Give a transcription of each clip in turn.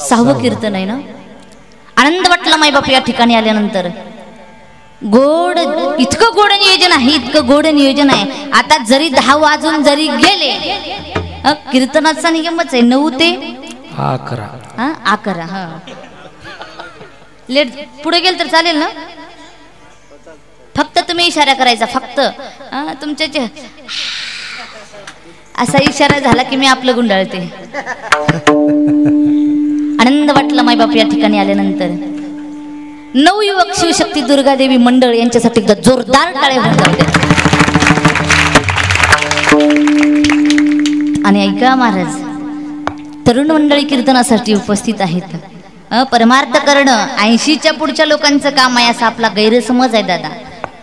6वं कीर्तन आहे ना. आनंद वाटला मायबाप या ठिकाणी आल्यानंतर. गोड, इतकं गोड नियोजन आहे, इतकं गोड नियोजन आहे. आता जरी 10 वाजून जरी गेले, कीर्तनाचा नियमच आहे 9 ते 11. हा लेट पुढे गेल तर चालेल ना. फक्त तुम्ही इशारा करायचा, फक्त तुमच्या असा इशारा झाला की मी आपलं गुंडाळते. आनंद वाटला मायबाप या ठिकाणी आल्यानंतर. नवयुवक शिवशक्ती दुर्गादेवी मंडळ यांच्यासाठी एकदा जोरदार टाळ्या होऊन जाऊ द्या. आणि ऐका महाराज, तरुण मंडळी कीर्तनासाठी उपस्थित आहेत. परमार्थ करणं 80च्या पुढच्या लोकांचं काम आहे असा आपला गैरसमज आहे दादा.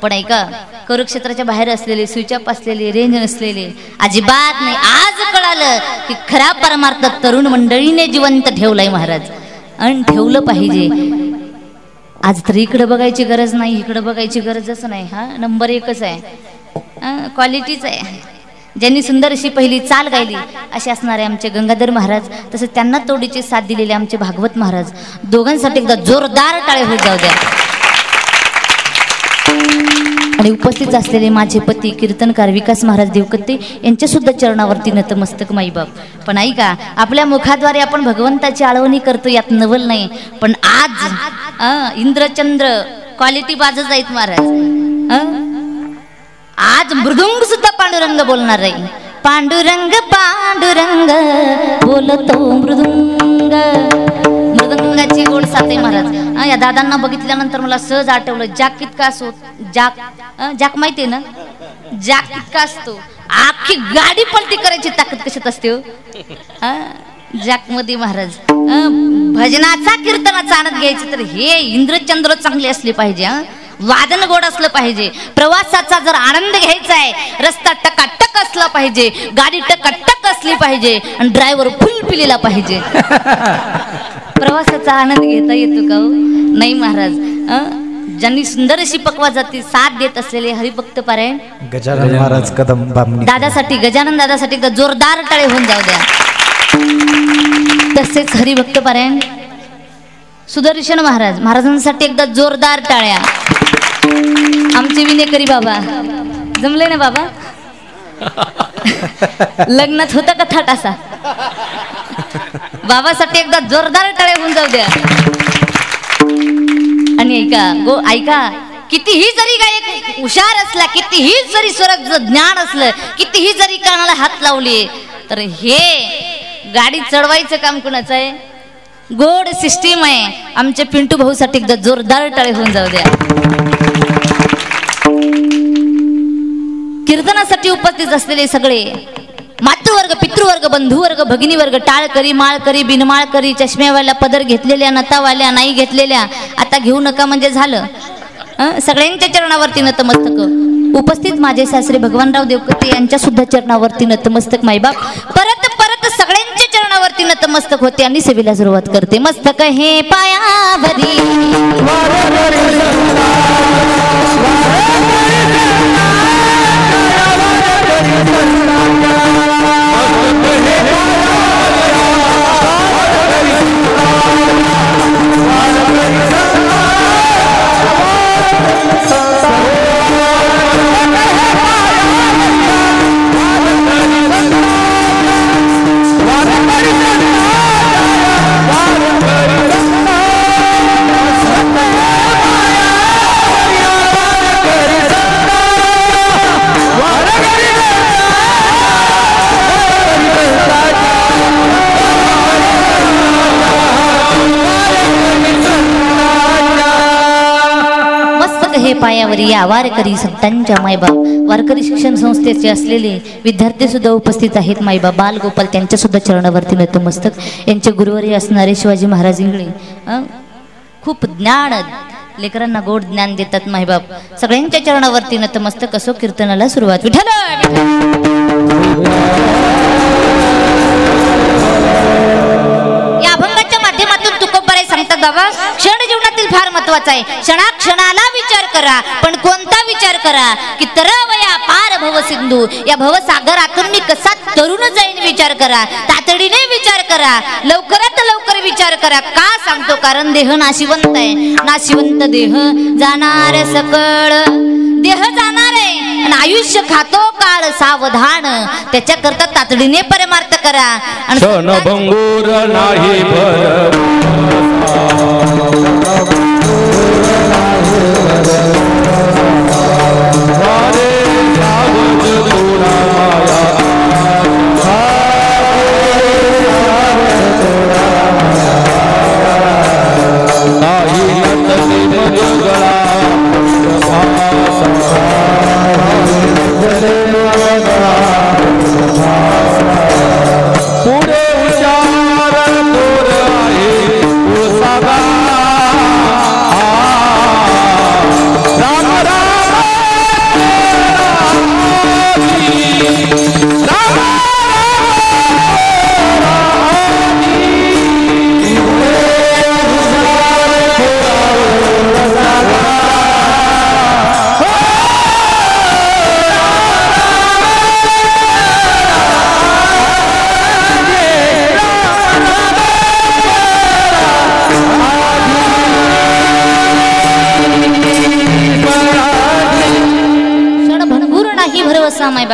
पण ऐका, कुरुक्षेत्राच्या बाहेर असलेले, स्विचअप असलेले, रेंज नसलेले अजिबात नाही. आज कळालं की खरा परमार्थ तरुण मंडळीने जिवंत ठेवलाय महाराज, आणि ठेवलं पाहिजे. आज तर इकडे बघायची गरज नाही, इकडे बघायची गरजच नाही. हा नंबर 1च आहे, क्वालिटीच आहे. ज्यांनी सुंदर अशी पहिली चाल गायली असे असणारे आमचे गंगाधर महाराज, तसेच त्यांना तोडीची साथ दिलेले आमचे भागवत महाराज, दोघांसाठी एकदा जोरदार टाळे होत जाऊ द्या. आणि उपस्थित असलेले माझे पती कीर्तनकार विकास महाराज देवकत्ते यांच्या सुद्धा चरणावरती नतमस्तक माईबाप. पण ऐका, आपल्या मुखाद्वारे आपण भगवंताची आळवणी करतो, यात नवल नाही. पण आज इंद्रचंद्र क्वालिटी बाजच आहेत महाराज. आज मृदुंग सुद्धा पांडुरंग बोलणार आहे. पांडुरंग पांडुरंग बोलतो मृदुंग. मृदुंगाची गोड साथ आहे महाराज. या दादांना बघितल्यानंतर मला सहज आठवलं, जाक कितका असो, जाक माहितीये ना, जाक कितका असतो, आखी गाडी पलटी करायची ताकद कशात असते हो. जाक मध्ये महाराज. भजनाचा कीर्तनाचा आनंद घ्यायचा तर हे इंद्रचंद्र चांगले असले पाहिजे, वादन गोड असलं पाहिजे. प्रवासाचा जर आनंद घ्यायचा आहे, रस्ता टकाटक असला पाहिजे, गाडी टकाटक असली पाहिजे, आणि ड्रायव्हर फुल पिलेला पाहिजे. प्रवासाचा आनंद घेता येतो का हो? नाही महाराज. ज्यांनी सुंदर अशी पक्वा जाती साथ देत असलेले हरिभक्त पारायण गजानन महाराज कदम दादासाठी, गजानन दादासाठी एकदा जोरदार टाळे होऊन जाऊ द्या. तसेच हरिभक्त पारायण सुदर्शन महाराज, महाराजांसाठी एकदा जोरदार टाळ्या. आमचे विनेकरी बाबा, जमले ना बाबा? लग्नात होता का थाट असा? बाबासाठी एकदा जोरदार टाळ्या होऊन जाऊ द्या. आणि ऐका, कितीही जरी गायक हुशार असला, कितीही जरी स्वराचं ज्ञान असलं, कितीही जरी कानाला हात लावले, तर हे गाडी चढवायचं काम कुणाचं आहे? गोड सिस्टीम आहे. आमच्या पिंटू भाऊसाठी एकदा जोरदार टाळे होऊन जाऊ द्या. कीर्तनासाठी उपस्थित असलेले सगळे मातृवर्ग, पितृवर्ग, बंधुवर्ग, भगिनीवर्ग, टाळकरी, माळकरी, बिनमाळकरी, चष्म्यावाल्या, पदर घेतलेल्या, नतावाल्या, नाही घेतलेल्या, आता घेऊ नका म्हणजे झालं. सगळ्यांच्या चरणावरती नतमस्तक. उपस्थित माझे सासरे भगवानराव देवकते यांच्या सुद्धा चरणावरती नतमस्तक मायबाप. परत परत सगळ्यांच्या चरणावरती नतमस्तक होते आणि सेवेला सुरुवात करते. मस्तक हे पायावरी हे पायावरी या वारकरी संतांच्या मायबाप. वारकरी शिक्षण संस्थेचे असलेले विद्यार्थी सुद्धा उपस्थित आहेत मायबाप. बालगोपाल त्यांच्या सुद्धा चरणावरती नतमस्तक. यांचे गुरुवारी असणारे शिवाजी महाराज इंगळे खूप ज्ञान, लेकरांना गोड ज्ञान देतात मायबाप. सगळ्यांच्या चरणावरती नतमस्तक. असो कीर्तनाला सुरुवात. विठ्ठल या अभंगाच्या माध्यमातून तुकोबाराय सांगतात, बाबा क्षण जीवनातील फार महत्वाचा आहे. क्षणाक्षणाला विचार करा, पण कोणता विचार करा की तरवया पार भव सिंधू, या भवसागरातून मी कसा तरुण जाईन विचार करा. तातडीने विचार करा, लवकरात लवकर विचार विचार करा. का सांगतो? कारण देह नाशिवंत आहे. नाशिवंत देह जाणार सकळ. देह जाणार आहे आणि आयुष्य खातो काळ सावधान. त्याच्याकरता तातडीने परमार्थ करा. आणि भंगूर नाही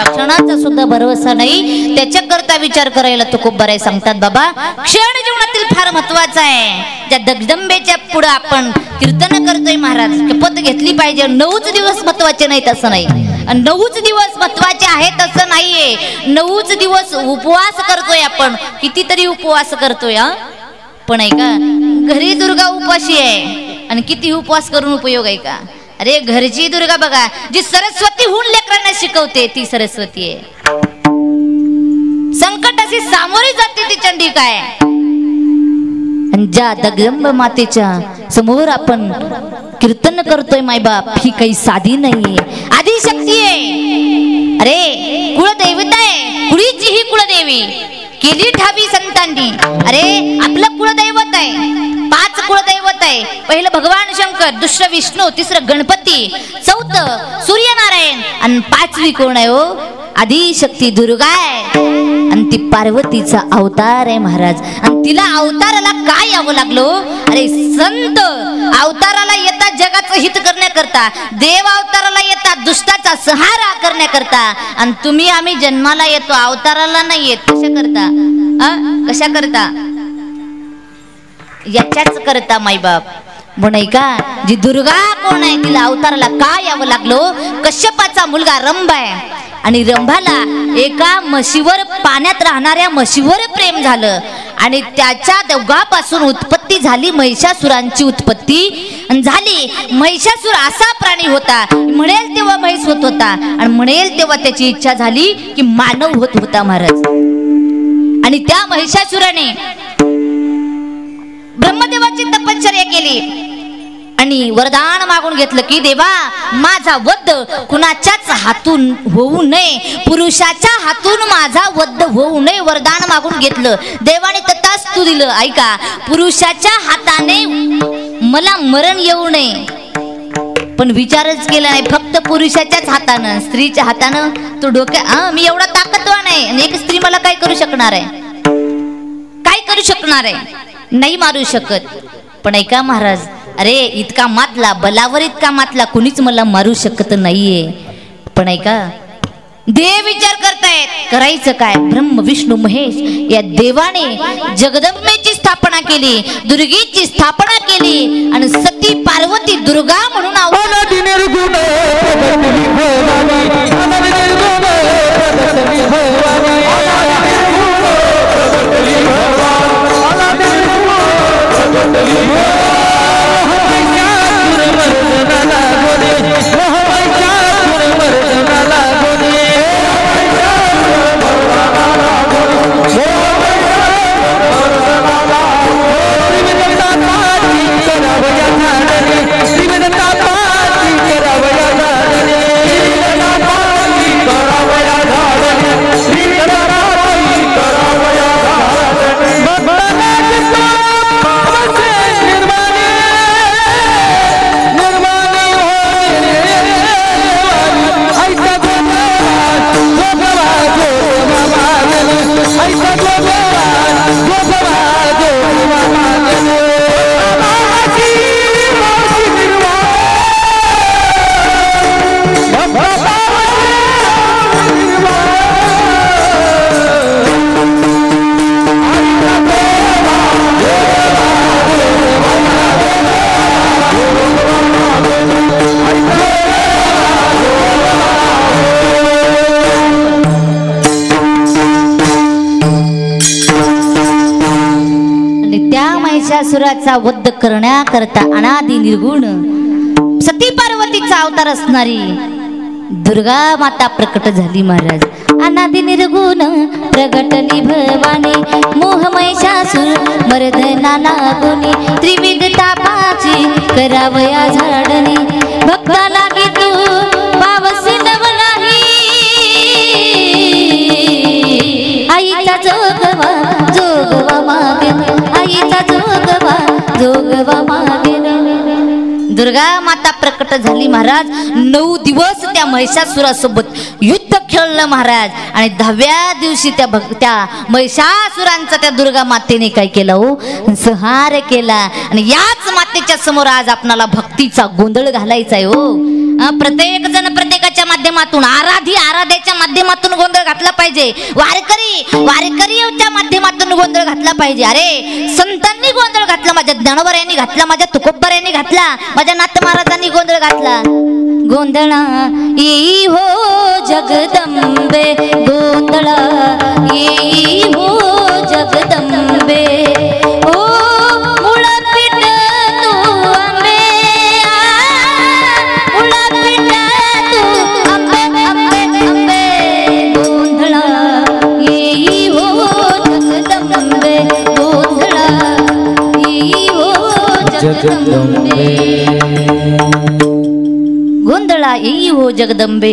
क्षणाचा सुद्धा भरवसा नाही. त्याच्याकरता विचार करायला तो खूप बरे सांगतात बाबा. क्षण जीवनातील फार महत्वाचा आहे. ज्या जगदंबेच्या पुढे आपण कीर्तन करतोय महाराज, शपथ घेतली पाहिजे. 9च दिवस महत्वाचे नाहीत असं नाही. 9च दिवस महत्वाचे आहेत असं नाहीये. 9च दिवस उपवास करतोय आपण. कितीतरी उपवास करतोय. पण ऐका, घरी दुर्गा उपाशी आहे आणि किती उपवास करून उपयोग आहे का? अरे घरची दुर्गा बघा, जी सरस्वती होऊन लेकरांना शिकवते ती सरस्वती आहे. संकटाशी सामोरी जाते ती चंडी काय. आणि ज्या जगदंब मातेच्या समोर आपण कीर्तन करतोय मायबाप, ही काही साधी नाहीये. आदिशक्ती आहे. अरे कुळदैवता आहे. कुळीची ही कुळदेवी केली ठावी संतांनी. अरे आपलं कुळदैवत आहे. 5 कुळदैवत आहे. पहिलं भगवान शंकर, दुसरं विष्णू, तिसरं गणपती, चौथं सूर्यनारायण आणि 5वी कोण आहे हो? आदिशक्ती दुर्गा आहे. आणि ती पार्वतीचा अवतार आहे महाराज. आणि तिला अवताराला काय यावं लागलो? अरे संत अवताराला येतात जगाचं हित करण्याकरता. देव अवताराला येतात दुष्टाचा संहार करण्याकरता. आणि तुम्ही आम्ही जन्माला येतो, अवताराला नाही येत. कशा करता? कशा करता? याच्याच करता मायबाप. म्हणून का जी दुर्गा कोण आहे, तिला अवताराला काय यावं लागलो? कश्यपाचा मुलगा रंभ आहे. आणि रंभाला एका म्हशीवर, पाण्यात राहणाऱ्या म्हशीवर प्रेम झालं. आणि त्याच्या दोघापासून उत्पत्ती झाली महिषासुरांची उत्पत्ती झाली. महिषासुर असा प्राणी होता, म्हणेल तेव्हा म्हैस होत होता आणि म्हणेल तेव्हा त्याची इच्छा झाली की मानव होत होता महाराज. आणि त्या महिषासुराने ब्रह्मदेवाची तपश्चर्या केली आणि वरदान मागून घेतलं की देवा माझा वध कुणाच्याच हातून होऊ नये, पुरुषाच्या हातून माझा वध होऊ नये. वरदान मागून घेतलं. देवाने तथास्तु दिलं. ऐका, पुरुषाच्या हाताने मला मरण येऊ नये. पण विचारच केला नाही. फक्त पुरुषाच्याच हातानं, स्त्रीच्या हातानं तो डोक्या मी एवढा ताकदवान आहे आणि एक स्त्री मला काय करू शकणार आहे? काय करू शकणार आहे? नाही मारू शकत. पण ऐका महाराज, अरे इतका मातला, बलावर इतका मातला, कुणीच मला मारू शकत नाहीये. पण ऐका, देव विचार करतायत, करायचं काय? ब्रह्म विष्णू महेश या देवाने जगदंबेची स्थापना केली, दुर्गेची स्थापना केली आणि सती पार्वती दुर्गा म्हणून त्या महिषासुराचा वध करण्याकरता अनादि निर्गुण सती पार्वतीचा अवतार असणारी दुर्गा माता प्रकट झाली महाराज. अनादि निर्गुण प्रगटली भवानी मोह महिषासुर मर्दना लागुनी त्रिविध तापाची करावया झाडणी भक्ता लागी तू पावसी नव नाही आईचा जोगवा मागे आईचा जोगवा मागे. दुर्गा माता प्रकट झाली महाराज. 9 दिवस त्या महिषासुरासोबत युद्ध खेळलं महाराज आणि 10व्या दिवशी त्या महिषासुरांचा त्या दुर्गा मातेने काय केलं हो संहार केला. आणि याच मातेच्या समोर आज आपणाला भक्तीचा गोंधळ घालायचा आहे हो. प्रत्येक जण प्रत्येकाच्या माध्यमातून आराध्याच्या माध्यमातून गोंधळ घातला पाहिजे. वारकरीच्या माध्यमातून गोंधळ घातला पाहिजे. अरे संतांनी गोंधळ घातला, माझ्या ज्ञानोबरायांनी घातला, माझ्या तुकोबरायांनी घातला, माझ्या नाथ महाराजांनी गोंधळ घातला. गोंधळा येई हो जगदंबे गोंधळा येई हो जगदंबे ओ मुळपीठ तू अंबे मुळपीठ तू अंबे अंबे अंबे गोंधळा येई हो जगदंबे गोंधळा येई हो जगदंबे गोंधळा येई हो जगदंबे.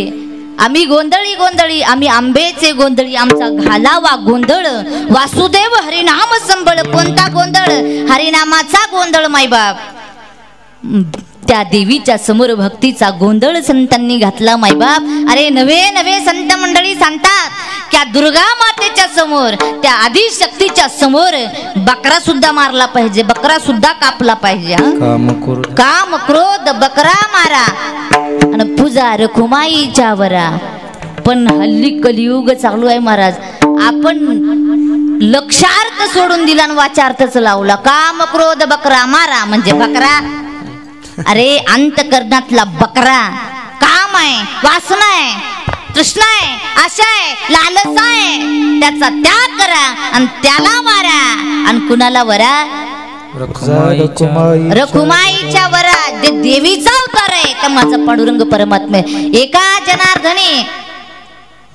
आम्ही गोंधळी आम्ही आंबेचे गोंधळी आमचा घालावा गोंधळ वासुदेव हरिनाम संबळ. कोणता गोंधळ? हरिनामाचा गोंधळ मायबाप. त्या देवीच्या समोर भक्तीचा गोंधळ संतांनी घातला मायबाप. अरे नवे संत मंडळी सांगतात त्या दुर्गा मातेच्या समोर त्या आदिशक्तीच्या समोर बकरा सुद्धा मारला पाहिजे, बकरा सुद्धा कापला पाहिजे. काम क्रोध बकरा मारा आणि पूजा रखुमाईच्या वरा. पण हल्ली कलियुग चालू आहे महाराज. आपण लक्षार्थ सोडून दिला आणि वाचार्थच लावला. काम क्रोध बकरा मारा म्हणजे बकरा. अरे अंतकरणातला बकरा काम आहे, वासना आहे, तृष्णा आहे, आशा आहे, लालच आहे, त्याचा त्याग करा आणि त्याला मारा. आणि कुणाला वरा? रखुमाईच्या वरा. जे देवीचा अवतार आहे तर माझा पांडुरंग परमात्मा. एका जनार्दनी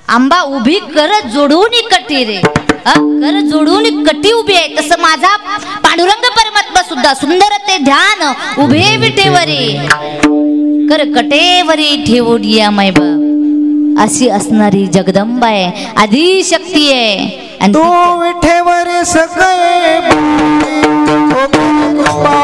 आंबा उभी कर जोडून कटी रे, कर जोडून कटी उभी आहे तसं माझा पांडुरंग परमात्मा सुद्धा सुंदर ते ध्यान उभे विटेवरी कर कटेवरी ठेवूया मायबा. अशी असणारी जगदंबा आहे, आदिशक्ती आहे. आणि तो विठेवर सगळे कृपा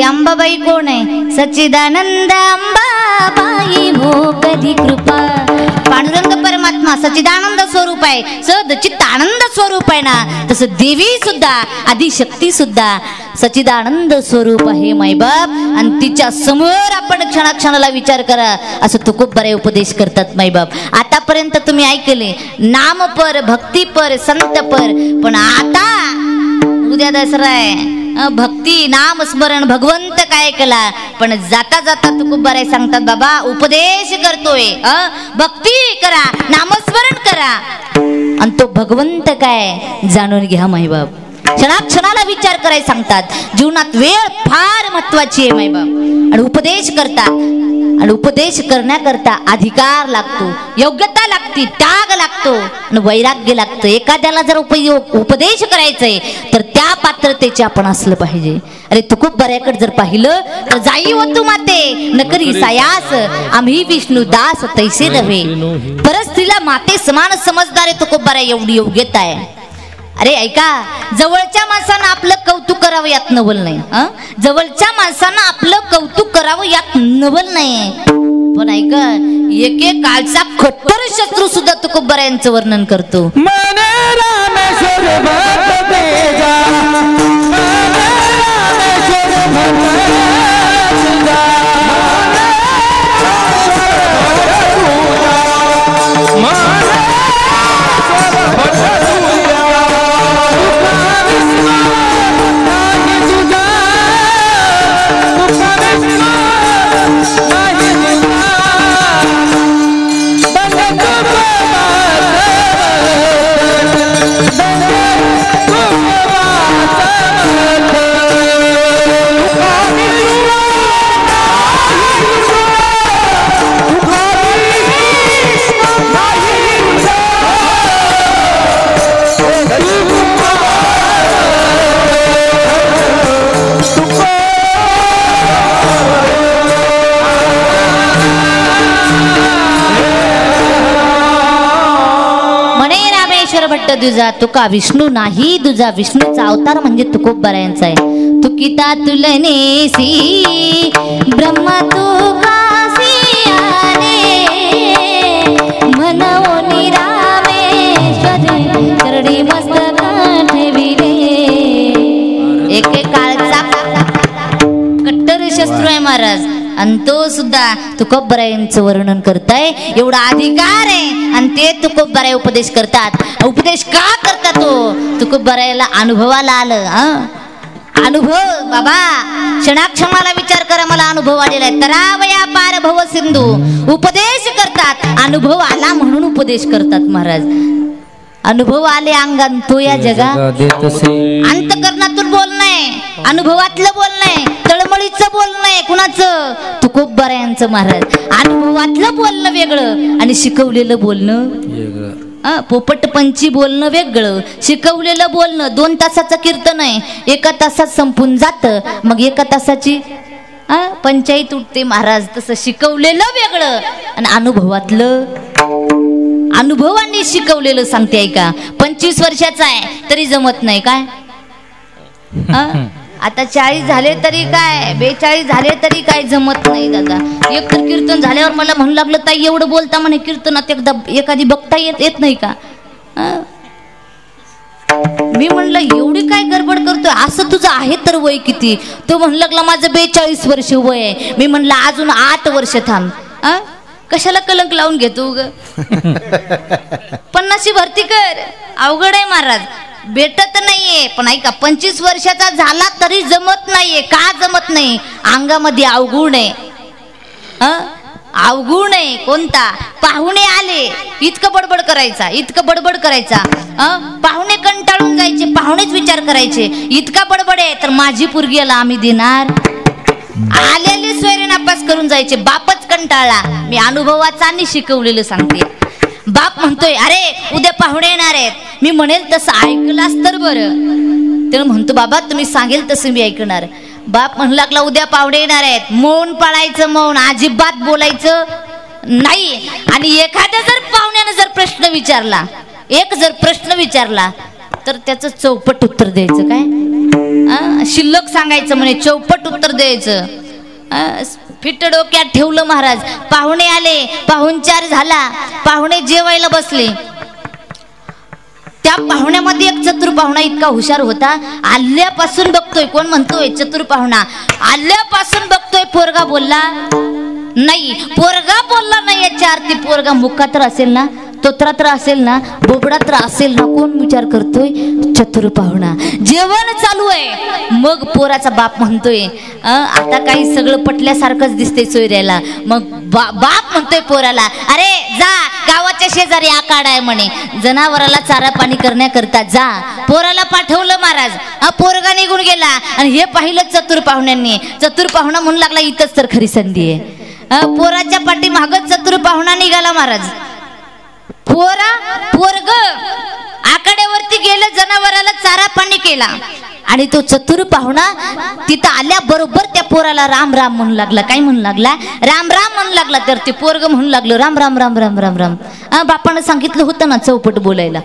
अंबाबाई कोण आहे? सच्चिदानंद अंबाबाई हो कधी कृपा. पांडुरंग परमात्मा सच्चिदानंद स्वरूप आहे, सदचित्त आनंद स्वरूप आहे ना. तसं देवी सुद्धा आदिशक्ती सुद्धा सच्चिदानंद स्वरूप आहे मायबाप. आणि तिच्या समोर आपण क्षणाक्षणाला विचार करा असं तुकोबराय उपदेश करतात मायबाप. आतापर्यंत तुम्ही ऐकले नामपर, भक्तीपर, संतपर. पण आता उद्या दसरा आहे, भक्ती नाम स्मरण भगवंत काय केला. पण जाता जाता तुकोबराय सांगतात बाबा उपदेश करतोय, भक्ती करा, नामस्मरण करा आणि तो भगवंत काय जाणून घ्या मायबाप. क्षणाक्षणाला विचार करायला सांगतात. जीवनात वेळ फार महत्वाची आहे मायबाप. आणि उपदेश करतात. आणि उपदेश करण्याकरता अधिकार लागतो, योग्यता लागते, त्याग लागतो आणि वैराग्य लागतं. एखाद्याला जर उपदेश करायचंय तर त्या पात्रतेचे आपण असलं पाहिजे. अरे तुकोबरायाकडे जर पाहिलं तर जाई हो तू माते नकरी सायास आम्ही विष्णुदास तैसे नव्हे. परस्त्रीला माते समान समजदार आहे तुकोबराया, एवढी योग्यता आहे. अरे ऐका, जवळच्या माणसानं आपलं कौतुक करावं यात नवल नाही. जवळच्या माणसानं आपलं कौतुक करावं यात नवल नाही. पण ऐका, एक एक काळचा कट्टर शत्रू सुद्धा तुकोबरायांचं वर्णन करतो. मने रामेश्वर भक्त तेजा, मने रामेश्वर भक्त तेजा, भट्ट दुजा तुका विष्णू नाही, दुजा विष्णूचा अवतार म्हणजे तुकोबरायांचा आहे. तुकिता तुलनेसी ब्रह्मा तुकासी आले, म्हणून रामेश्वरी करडी मस्तक ठेविले. एक एक काळचा कट्टर शस्त्र आहे महाराज. आणि तो सुद्धा तुकोबरायांचं वर्णन करताय. एवढा अधिकार आहे आणि ते तुकोबराय उपदेश करतात. उपदेश का करतात? तो तुकोबरायाला अनुभवाला आलं. अनुभव बाबा, क्षणाक्षणाला विचार करा, मला अनुभव आलेला आहे. तरावया पार भव सिंधू उपदेश करतात. अनुभव आला म्हणून उपदेश करतात महाराज. अनुभव आले अंगात तो या जगा अंतकरणातून बोलणंय, अनुभवातलं बोलणंय, तळमळीचं बोलणंय. कुणाचं? तुकोबरायांचं महाराज. अनुभवातलं बोलणं वेगळं आणि शिकवलेलं बोलणं वेगळं. पोपटपंची बोलणं वेगळं, शिकवलेलं बोलणं. 2 तासाचं कीर्तन आहे, 1 तासात संपून जातं, मग 1 तासाची पंचायत उठते महाराज. तसं शिकवलेलं वेगळं आणि अनुभवातलं, अनुभवांनी शिकवलेलं सांगते. ऐका, 25 वर्षाचा आहे तरी जमत नाही काय? आता 40 झाले तरी काय, 42 झाले तरी काय जमत नाही दादा. एक तर कीर्तन झाल्यावर मला म्हणू लागलं, ताई एवढं बोलता म्हणे कीर्तनात एकदा एखादी बघता येत नाही का? मी म्हणलं एवढी काय गडबड करतोय, असं तुझं आहे तर वय किती? तो म्हणू लागला माझं 42 वर्ष वय आहे. मी म्हणलं अजून 8 वर्ष थांब. कशाला कलंक लावून घेतो ग? 50शी भरती कर. अवघड आहे महाराज, भेटत नाहीये. पण ऐका, 25 वर्षाचा झाला तरी जमत नाहीये. का जमत नाही? अंगामध्ये अवगुण आहे. अवगुण आहे. कोणता? पाहुणे आले इतकं बडबड करायचा, इतकं बडबड करायचा. पाहुणे कंटाळून जायचे, पाहुणेच विचार करायचे इतका बडबड आहे तर माझी पोरगीला आम्ही देणार. आलेले सोयरे नापास करून जायचे. बापच कंटाळला. मी अनुभवाचा आणि शिकवलेलं सांगते. बाप म्हणतोय अरे उद्या पाहुणे येणार आहेत, मी म्हणेल तसं ऐकलास तर बरं. तर म्हणतो बाबा तुम्ही सांगेल तसं मी ऐकणार. बाप म्हणू लागला उद्या पाहुणे येणार आहेत, मौन पाळायचं, मौन, अजिबात बोलायचं नाही. आणि एखाद्या जर पाहुण्यानं जर प्रश्न विचारला, एक जर प्रश्न विचारला तर त्याचं चौपट उत्तर द्यायचं. काय शिल्लक सांगायचं म्हणे, चौपट उत्तर द्यायचं. फिट डोक्यात ठेवलं महाराज. पाहुणे आले, पाहुणचार झाला, पाहुणे जेवायला बसले. त्या पाहुण्यामध्ये एक चतुर पाहुणा इतका हुशार होता. आल्यापासून बघतोय, कोण म्हणतोय? चतुर पाहुणा. आल्यापासून बघतोय पोरगा बोलला नाही. पोरगा बोलला नाही याच्या अर्थी पोरगा मुक्का तर असेल ना, तोत्रा तर असेल ना, बोबडा तर असेल ना. कोण विचार करतोय? चतुर पाहुणा. जेवण चालू आहे, मग पोराचा बाप म्हणतोय आता काही सगळं पटल्यासारखंच दिसते सोयऱ्याला. मग बाप म्हणतोय पोराला, अरे जा गावाच्या शेजारी आखाडा आहे म्हणे, जनावराला चारा पाणी करण्याकरता जा. पोराला पाठवलं महाराज. पोरगा निघून गेला आणि हे पाहिलं चतुर पाहुण्यांनी. चतुर पाहुणा म्हणू लागला इथंच तर खरी संधी आहे. पोराच्या पाठी मागच चतुर पाहुणा निघाला महाराज. पोरग आखाड्यावरती गेलं, जनावराला चारा पाणी केला आणि तो चतुर पाहुणा तिथं आल्याबरोबर त्या पोराला राम राम म्हणू लागला. काय म्हणू लागला? राम राम म्हणू लागला. तर ते पोरग म्हणू लागलं राम राम राम राम राम राम. बापानं सांगितलं होतं ना चौपट बोलायला.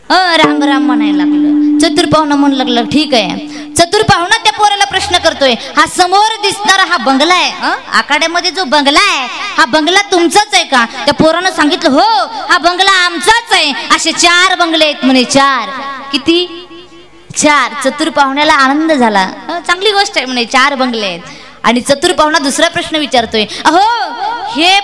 राम राम म्हणायला लागलं. चतुर पाहुणा म्हणू लागला ठीक आहे. चतुर पाहुणा त्या पोराला प्रश्न करतोय, हा समोर दिसणारा हा बंगला आहे, आखाड्यामध्ये जो बंगला आहे हा बंगला तुमचाच आहे का? त्या पोरानं सांगितलं हो हा बंगला आमचाच आहे. असे 4 बंगले आहेत म्हणे. 4 किती? 4. चतुर पाहुण्याला आनंद झाला. चांगली गोष्ट आहे म्हणे 4 बंगले आहेत. आणि चतुर पाहुणा दुसरा प्रश्न विचारतोय, अहो हे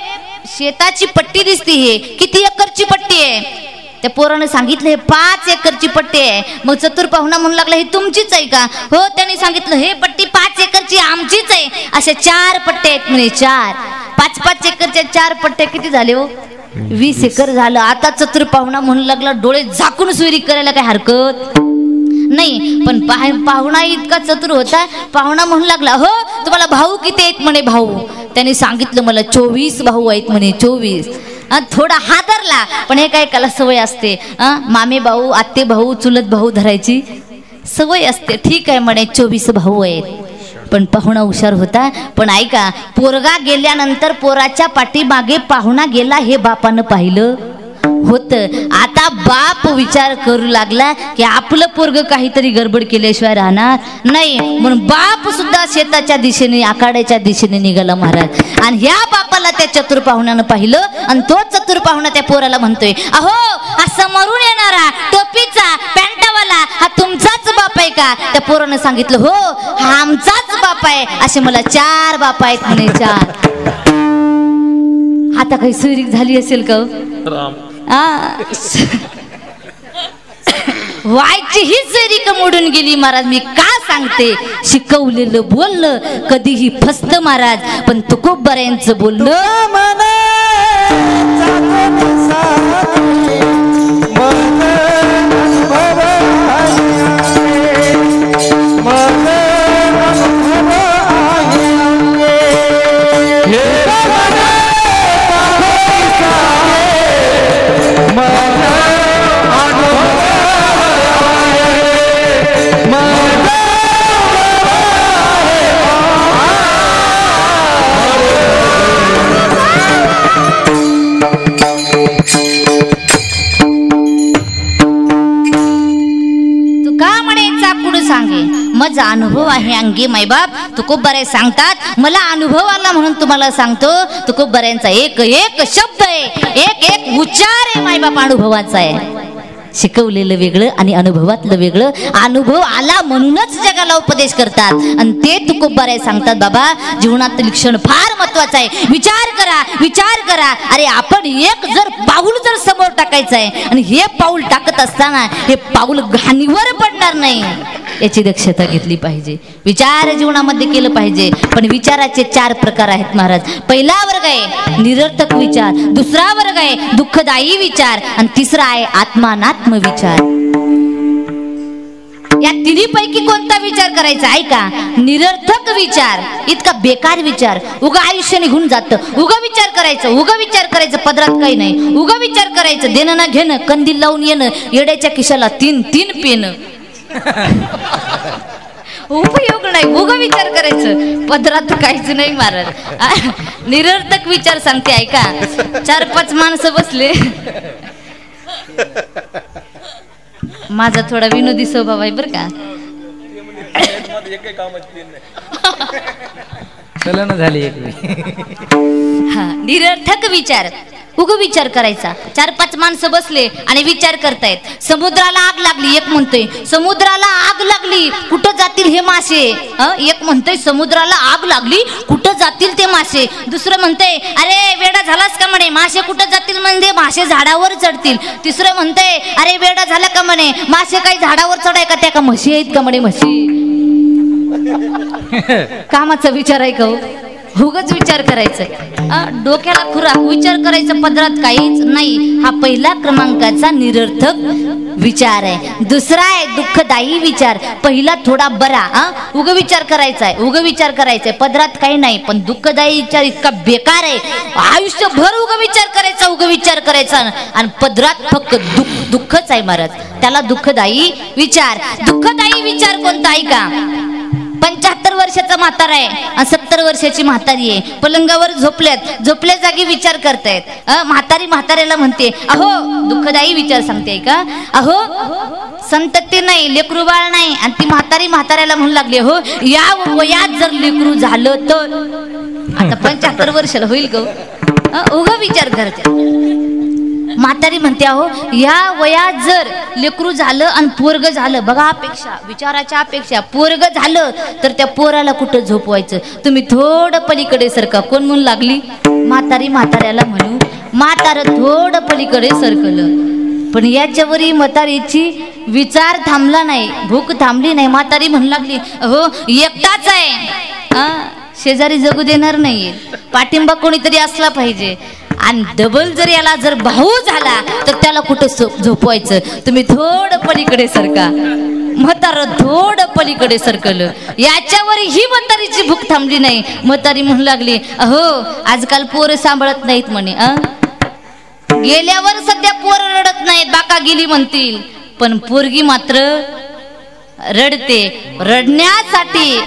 शेताची पट्टी दिसते, हे किती एकरची पट्टी आहे? त्या पोरानं सांगितलं हे 5 एकरची पट्टी आहे. मग चतुर पाहुणा म्हणू लागला ही तुमचीच आहे का? हो. त्यांनी सांगितलं हे पट्टी 5 एकरची आमचीच आहे. अशा 4 पट्ट्या आहेत म्हणे. 4 5 एकरच्या 4 पट्ट्या किती झाले हो? 20 एकर झालं. आता चतुर पाहुणा म्हणू लागला डोळे झाकून सुरी करायला काय हरकत नाही. पण पाहुणा इतका चतुर होता. पाहुणा म्हणू लागला हो तुम्हाला भाऊ किती आहेत म्हणे? भाऊ त्यांनी सांगितलं मला 24 भाऊ आहेत म्हणे. 24. थोडा हादरला, पण हे काय त्याला सवय असते. मामे भाऊ, आत्ते भाऊ, चुलत भाऊ धरायची सवय असते. ठीक आहे म्हणे 24 भाऊ आहेत. पण पाहुणा हुशार होता. पण ऐका, पोरगा गेल्यानंतर पोराच्या पाठीमागे पाहुणा गेला हे बापानं पाहिलं होतं. आता बाप विचार करू लागला की आपलं पोरग काहीतरी गडबड केल्याशिवाय राहणार नाही. म्हणून बाप सुद्धा शेताच्या दिशेने, आखाड्याच्या दिशेने निघाला महाराज. आणि ह्या बापाला त्या चतुर पाहुण्यानं पाहिलं आणि तो चतुर पाहुणा त्या पोराला म्हणतोय, अहो हा समोरून येणारा टोपीचा पॅन्टावाला हा तुमचाच बाप आहे का? त्या पोरानं सांगितलं हो हा आमचाच बाप आहे. असे मला 4 बाप आहेत म्हणे. 4. आता काही सुरीक झाली असेल का? व्हायची ही जरी मोडून गेली महाराज. मी का सांगते, शिकवलेलं बोललं कधीही फसतं महाराज. पण तुकोबऱ्यांचं बोललं माझा अनुभव आहे अंगी मायबाप. तुकोबरे सांगतात मला अनुभव आला म्हणून तुम्हाला सांगतो. तुकोबऱ्यांचा एक एक शब्द आहे, एक एक उच्चार आहे मायबाप अनुभवाचा आहे. शिकवलेलं वेगळं आणि अनुभवातलं वेगळं. अनुभव आला म्हणूनच जगाला उपदेश करतात. आणि ते तुकोबरे सांगतात बाबा जीवनातील क्षण फार महत्वाचा आहे. विचार करा, विचार करा. अरे आपण एक जर पाऊल जर समोर टाकायचं आहे आणि हे पाऊल टाकत असताना हे पाऊल घाणीवर पडणार नाही याची दक्षता घेतली पाहिजे. विचार जीवनामध्ये केलं पाहिजे. पण विचाराचे 4 प्रकार आहेत महाराज. पहिला वर्ग आहे निरर्थक विचार, दुसरा वर्ग आहे दुःखदायी विचार आणि तिसरा आहे आत्मानात्म विचार. या तिन्हीपैकी कोणता विचार करायचा? ऐका, निरर्थक विचार इतका बेकार विचार, उगा आयुष्य निघून जातं. उगा विचार करायचं, उगा विचार करायचं, पदरात काही नाही. उगा विचार करायचं, देणं ना घेणं, कंदील लावून येणं, येड्याच्या खिशाला 3 पेन. उपयोग नाही. उगा विचार करायचं, पदरात काहीच नाही महाराज. निरर्थक विचार सांगते ऐका. 4-5 माणसं बसले. माझा थोडा विनोदी स्वभाव आहे बर का. निरर्थक विचार, उग विचार करायचा. 4-5 माणसं बसले आणि विचार करतायत. समुद्राला आग लागली. एक म्हणतोय समुद्राला आग लागली कुठं जातील हे मासे. एक म्हणतोय समुद्राला आग लागली कुठं जातील ते मासे. दुसरं म्हणतंय अरे वेडा झालास का म्हणे, मासे कुठं जातील म्हणजे मासे झाडावर चढतील. तिसरं म्हणतंय अरे वेडा झाला का म्हणे, मासे काही झाडावर चढाय का, त्या का म्हशी आहेत का म्हणे. म्हशी कामाचा विचार आहे का? उगाच विचार करायचा, डोक्याला खुरा विचार करायचा, पदरात काहीच नाही. हा पहिला क्रमांकाचा निरर्थक विचार आहे. दुसरा आहे दुःखदायी विचार. पहिला थोडा बरा, उग विचार करायचा आहे, उग विचार करायचा आहे, पदरात काही नाही. पण दुःखदायी विचार इतका बेकार आहे, आयुष्यभर उग विचार करायचा, उग विचार करायचा, आणि पदरात फक्त दुःखच आहे महाराज. त्याला दुःखदायी विचार. दुःखदायी विचार कोणता आहे का? 75 वर्षाचा म्हातारा आहे आणि 70 वर्षाची म्हातारी आहे, पलंगावर झोपल्या जागी विचार करतायत. म्हातारी म्हाताऱ्याला म्हणते, अहो, दुःखदायी विचार सांगते का, अहो संतती नाही, लेकरू बाळ नाही. आणि ती म्हातारी म्हाताऱ्याला म्हणू लागली, हो या वयात जर लेकरू झालं तर. आता 75 वर्षाला होईल ग, उगा विचार करते. म्हातारी म्हणते, अहो या वयात जर लेकरू झालं आणि पोरग झालं, बघा अपेक्षा, विचाराच्या अपेक्षा, पोरग झालं तर त्या पोराला कुठं झोपवायचं, तुम्ही थोडं पलीकडे सरका. कोण म्हणून लागली? म्हातारी म्हाताऱ्याला म्हणू. म्हातार थोडं पलीकडे सरकलं, पण याच्यावरही म्हातारीची विचार थांबला नाही, भूक थांबली नाही. म्हातारी म्हणू लागली, अहो एकटाच आहे, शेजारी जगू देणार नाहीये, पाठिंबा कोणीतरी असला पाहिजे. आणि डबल जर याला जर भाऊ झाला तर त्याला कुठे झोपवायचं, तुम्ही थोडं पलीकडे सरका. म्हातार थोडं पलीकडे सरकलं, याच्यावर ही म्हातारीची भूक थांबली नाही. म्हातारी म्हणू लागली, अहो आजकाल पोरं सांभाळत नाहीत म्हणे. गेल्यावर सध्या पोरं रडत नाहीत, बाका गेली म्हणतील, पण पोरगी मात्र रडते. रडण्यासाठी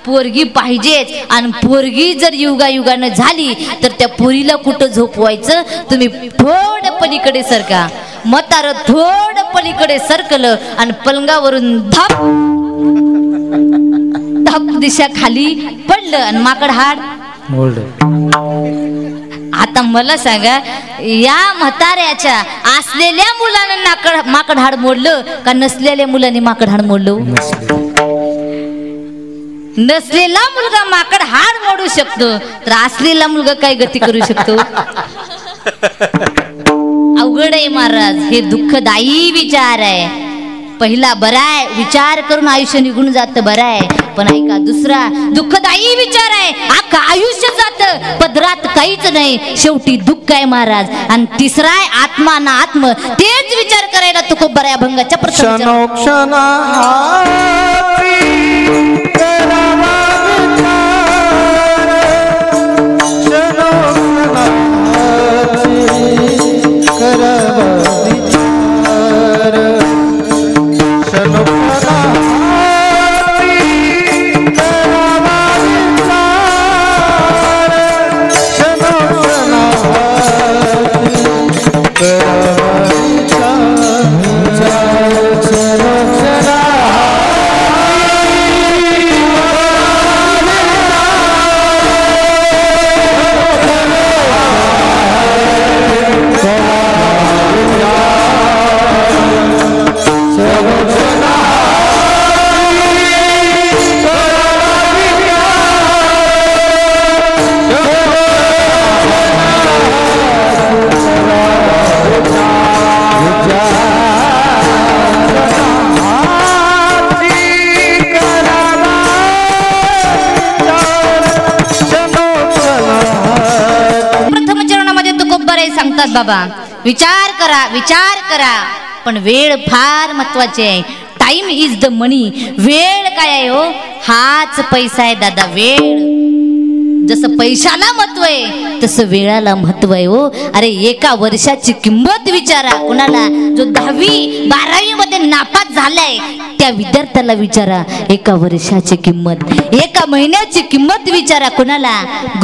पोरगी पाहिजेच, आणि पोरगी जर युगायुगानं झाली तर त्या पोरीला कुठं झोपवायचं, तुम्ही थोडं पलीकडे सरका. म्हातार थोडं पलीकडे सरकलं आणि पलंगावरून धप दिशा खाली पडलं आणि माकड हाड मोडलं. आता मला सांगा, या म्हाताऱ्याच्या असलेल्या मुलानं माकड हाड मोडलं का नसलेल्या मुलांनी माकड हाड मोडलं? नसलेला मुलगा माकड हाड मोडू शकतो, तर असलेला मुलगा काय गती करू शकतो? अवघड आहे महाराज. हे दुःखदायी विचार आहे. पहिला बरा आहे, विचार करून आयुष्य निघून जात, बरं आहे. पण ऐका, दुसरा दुःखदायी विचार आहे, अख्खं आयुष्य जात, पदरात काहीच नाही, शेवटी दुःख आहे महाराज. आणि तिसरा आहे आत्मा ना आत्म, तेच विचार करायला तू खूप बऱ्या भंगाच्या प्रसंग. बाबा, विचार करा, विचार करा. पण वेळ फार महत्वाची आहे. टाइम इज द मनी. वेळ काय आहे हो? हाच पैसा आहे दादा. वेळ जसं पैशाला महत्व आहे तसं वेळाला महत्व आहे हो. अरे एका वर्षाची किंमत विचारा कुणाला. जो 10वी 12वी मध्ये नापास झालाय त्या विद्यार्थ्याला विचारा एका वर्षाची किंमत. एका महिन्याची किंमत विचारा कुणाला.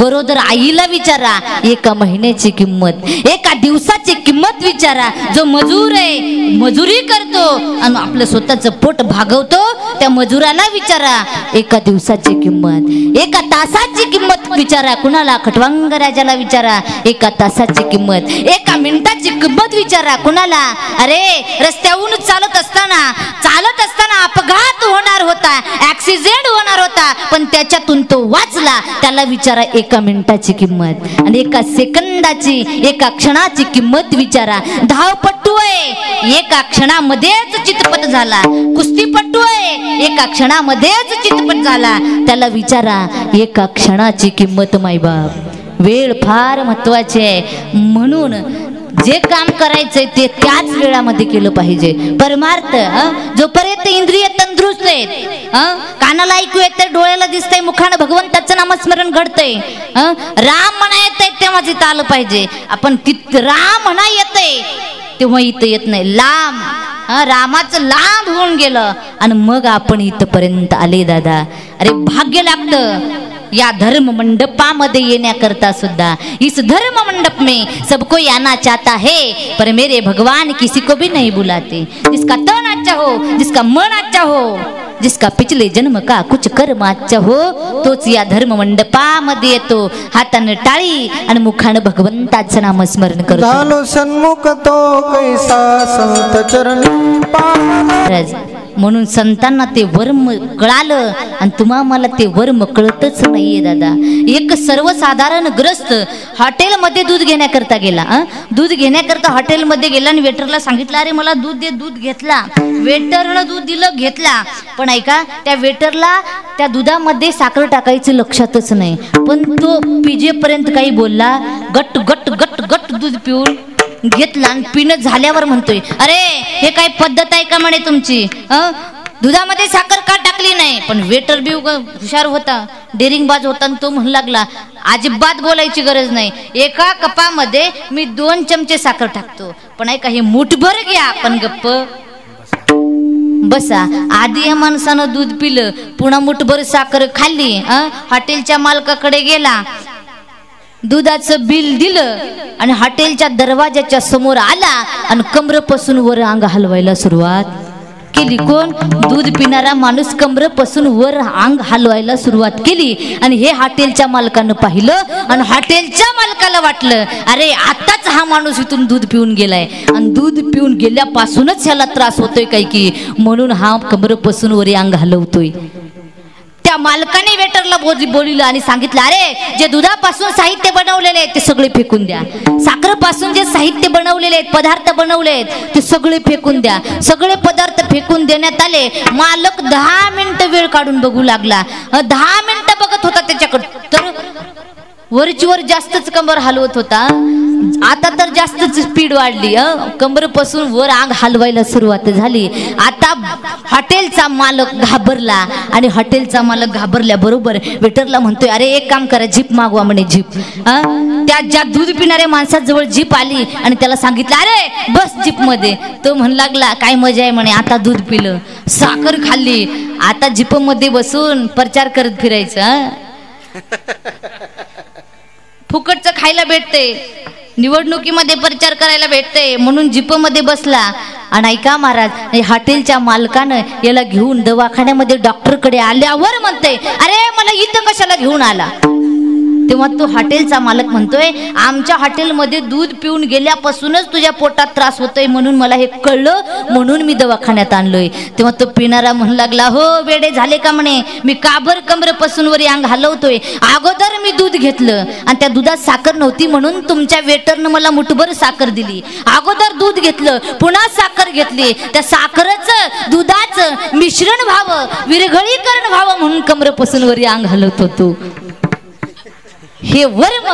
गरोदर आईला विचारा एका महिन्याची किंमत. एका दिवसाची किंमत विचारा. जो मजूर आहे, मजुरी करतो आणि आपलं स्वतःचं पोट भागवतो त्या मजुराला विचारा एका दिवसाची किंमत. एका तासाची किंमत विचारा कुणाला. खटवांग राजाला विचारा एका तासाची किंमत. एका मिनिटाची किंमत विचारा कुणाला. अरे रस्त्यावरून चालत असताना अपघात होणार होता, ऍक्सिडेंट होणार होता, पण त्याच्यातून तो वाचला त्याला विचारा एका मिनिटाची किंमत आणि एका सेकंदाची एका क्षणाची किंमत विचारा. धावपट्टू आहे एका क्षणामध्येच चितपट झाला, कुस्तीपट्टू आहे एका क्षणामध्येच चितपट झाला, त्याला विचारा एका क्षणाची किंमत. मायबाप वेळ फार महत्वाची आहे म्हणून जे काम करायचंय ते त्याच वेळामध्ये केलं पाहिजे. परमार्थ जोपर्यंत इंद्रिय तंदुरुस्त आहेत, कानाला ऐकू येतंय, डोळ्याला दिसतंय, मुखानं भगवंताचं नामस्मरण घडतंय, राम म्हणा येतंय तेव्हा इथं आलं पाहिजे. आपण राम म्हणा येतंय तेव्हा इथं येत नाही. लांब रामाचं लांब होऊन गेलं आणि मग आपण इथपर्यंत आले दादा. अरे भाग्य लागतं या धर्म मंडपामध्ये येण्याकरता सुद्धा. इस धर्म मंडप में सबको आना चाहता है पर मेरे भगवान किसी को भी नहीं बुलाते. जिसका तन अच्छा हो, जिसका मन अच्छा हो, जिसका पिछले जन्म का कुछ कर्म अच्छा हो तोच या धर्म मंडपामध्ये येतो. हाताने टाळी आणि मुखाने भगवंताचं नामस्मरण करतो. झालो सन्मुख तो कैसा संत चरण म्हणून संतांना ते वर्म कळालं आणि तुम्हा मला ते वर्म कळतच नाहीये दादा. एक सर्वसाधारण ग्रस्त हॉटेलमध्ये दूध घेण्याकरता गेला. दूध घेण्याकरता हॉटेलमध्ये गेला आणि वेटरला सांगितलं अरे मला दूध दे. दूध घेतला, वेटरनं दूध दिलं, घेतला. पण ऐका त्या वेटरला त्या दुधामध्ये साखर टाकायचं लक्षातच नाही. पण तो पिजेपर्यंत काही बोलला, गट गट गट गट दूध पिऊन घेतला आणि पिणं झाल्यावर म्हणतोय अरे हे काय पद्धत आहे का म्हणे तुमची, दुधामध्ये साखर का टाकली नाही. पण वेटर बी हुशार होता, डेरिंगबाज होता आणि तो म्हणू लागला अजिबात बोलायची गरज नाही, एका कपामध्ये मी 2 चमचे साखर टाकतो, पण ऐका हे मुठभर घ्या पण गप्प बसा. आधी या माणसानं दूध पिलं, पुन्हा मुठभर साखर खाल्ली, हॉटेलच्या मालकाकडे गेला, दुधाचं बिल दिलं आणि हॉटेलच्या दरवाजाच्या समोर आला आणि कमरेपासून वर अंग हलवायला सुरुवात केली. कोण? दूध पिणारा माणूस कमरेपासून वर अंग हलवायला सुरुवात केली. आणि हे हॉटेलच्या मालकानं पाहिलं आणि हॉटेलच्या मालकाला वाटलं अरे आताच हा माणूस इथून दूध पिऊन गेलाय आणि दूध पिऊन गेल्यापासूनच ह्याला त्रास होतोय काय की म्हणून हा कमरेपासून वर अंग हलवतोय. त्या मालकाने वेटरला बोलिलं आणि सांगितलं अरे जे दुधापासून साहित्य बनवलेले आहेत ते सगळे फेकून द्या, साखरेपासून जे साहित्य बनवलेले आहेत, पदार्थ बनवले आहेत ते सगळे फेकून द्या. सगळे पदार्थ फेकून देण्यात आले. मालक 10 मिनिटं वेळ काढून बघू लागला. 10 मिनिटं बघत होता त्याच्याकडे, तर वरची वर जास्तच कंबर हलवत होता. आता तर जास्तच स्पीड वाढली, कंबरेपासून वर अंग हलवायला सुरुवात झाली. आता हॉटेलचा मालक घाबरला आणि हॉटेलचा मालक घाबरल्याबरोबर वेटरला म्हणतोय अरे एक काम करा, जीप मागवा म्हणे. जीप त्या ज्या दूध पिणाऱ्या माणसाजवळ जीप आली आणि त्याला सांगितलं अरे बस जीप मध्ये. तो म्हणू लागला काय मजा आहे म्हणे, आता दूध पिलं, साखर खाल्ली, आता जीप मध्ये बसून प्रचार करत फिरायचं. फुकटचं खायला भेटते, निवडणुकीमध्ये प्रचार करायला भेटते म्हणून जीपमध्ये बसला. आणि ऐका महाराज हॉटेलच्या मालकानं याला घेऊन दवाखान्यामध्ये डॉक्टरकडे आल्यावर म्हणते अरे मला इथं कशाला घेऊन आला. तेव्हा तो हॉटेलचा मालक म्हणतोय आमच्या हॉटेलमध्ये दूध पिऊन गेल्यापासूनच तुझ्या पोटात त्रास होतोय म्हणून मला हे कळलं म्हणून मी दवाखान्यात आणलोय. तेव्हा तो पिणारा म्हणू लागला हो वेडे झाले का म्हणे, मी काबर कमरेपासून वर अंग हलवतोय. अगोदर मी दूध घेतलं आणि त्या दुधात साखर नव्हती म्हणून तुमच्या वेटरनं मला मुठभर साखर दिली. अगोदर दूध घेतलं, पुन्हा साखर घेतली, त्या साखरेचं दुधाचं मिश्रण व्हावं, विरघळीकरण व्हावं म्हणून कमरेपासून वर अंग हलवत होतो. हे वर्म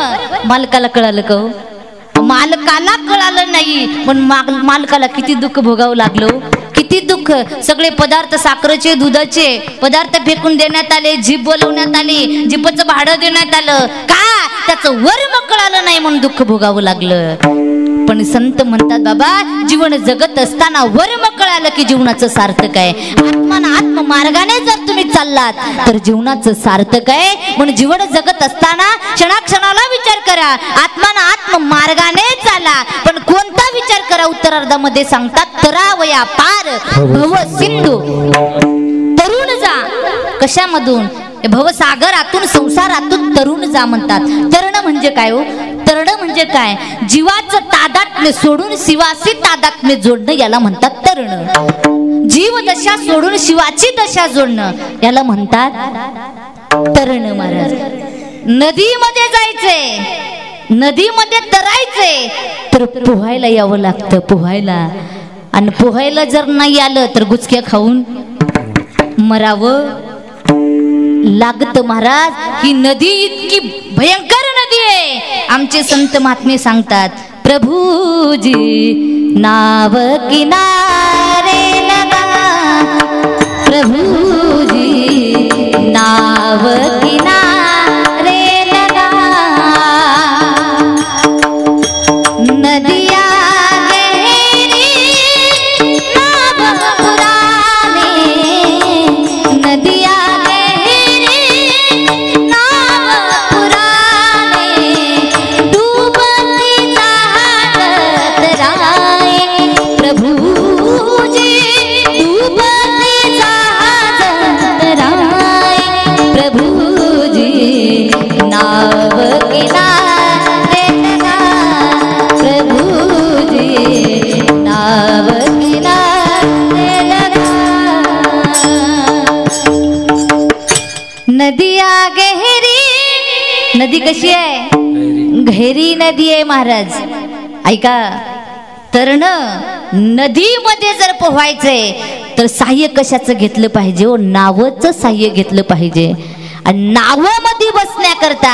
मालकाला कळालं का हो? मालकाला कळालं नाही पण मालकाला किती दुःख भोगावं लागलं, किती दुःख. सगळे पदार्थ साखरेचे दुधाचे पदार्थ फेकून देण्यात आले, जीप बोलवण्यात आली, जीपचं भाडं देण्यात आलं. का? त्याचं वर्म कळालं नाही म्हणून दुःख भोगावं लागलं. पण संत म्हणतात बाबा जीवन जगत असताना वर्म कळालं की जीवनाचं सार्थक आहे. आत्मान आत्म मार्गाने जर तुम्ही चाललात तर जीवनाचं सार्थक आहे. म्हणून जीवन जगत असताना क्षणाक्षणाला विचार करा, आत्मान आत्म मार्गाने चाला. पण कोणता विचार करा? उत्तरार्धामध्ये सांगतात तरावया पार भव सिंधू, तरुण जा. कशामधून? भवसागरातून, संसारातून तरुण जा म्हणतात. तरण म्हणजे काय हो? तरण म्हणजे काय? जीवाचं तादात्म्य सोडून शिवाशी तादात्म्य जोडणं याला म्हणतात तरण. जीव दशा सोडून शिवाची दशा जोडणं याला म्हणतात तरण महाराज. नदीमध्ये जायचंय, नदीमध्ये तरायचंय तर पोहायला यावं लागतं, पोहायला. आणि पोहायला जर नाही आलं तर गुचक्या खाऊन मरावं लागत महाराज. ही नदी इतकी भयंकर नदी आहे. आमचे संत महात्मे सांगतात, प्रभूजी नाव किनारे लगा, प्रभूजी नाव किनारे लगा, नदिया गहरी नाव पुराने, नदिया नदिया गहरी. नदी कशी आहे? गहरी नदी आहे महाराज. ऐका, तरण नदीमध्ये जर पोहायचंय तर साह्य कशाचं घेतलं पाहिजे? हो, नावाचं साह्य घेतलं पाहिजे. आणि नावामध्ये बसण्याकरता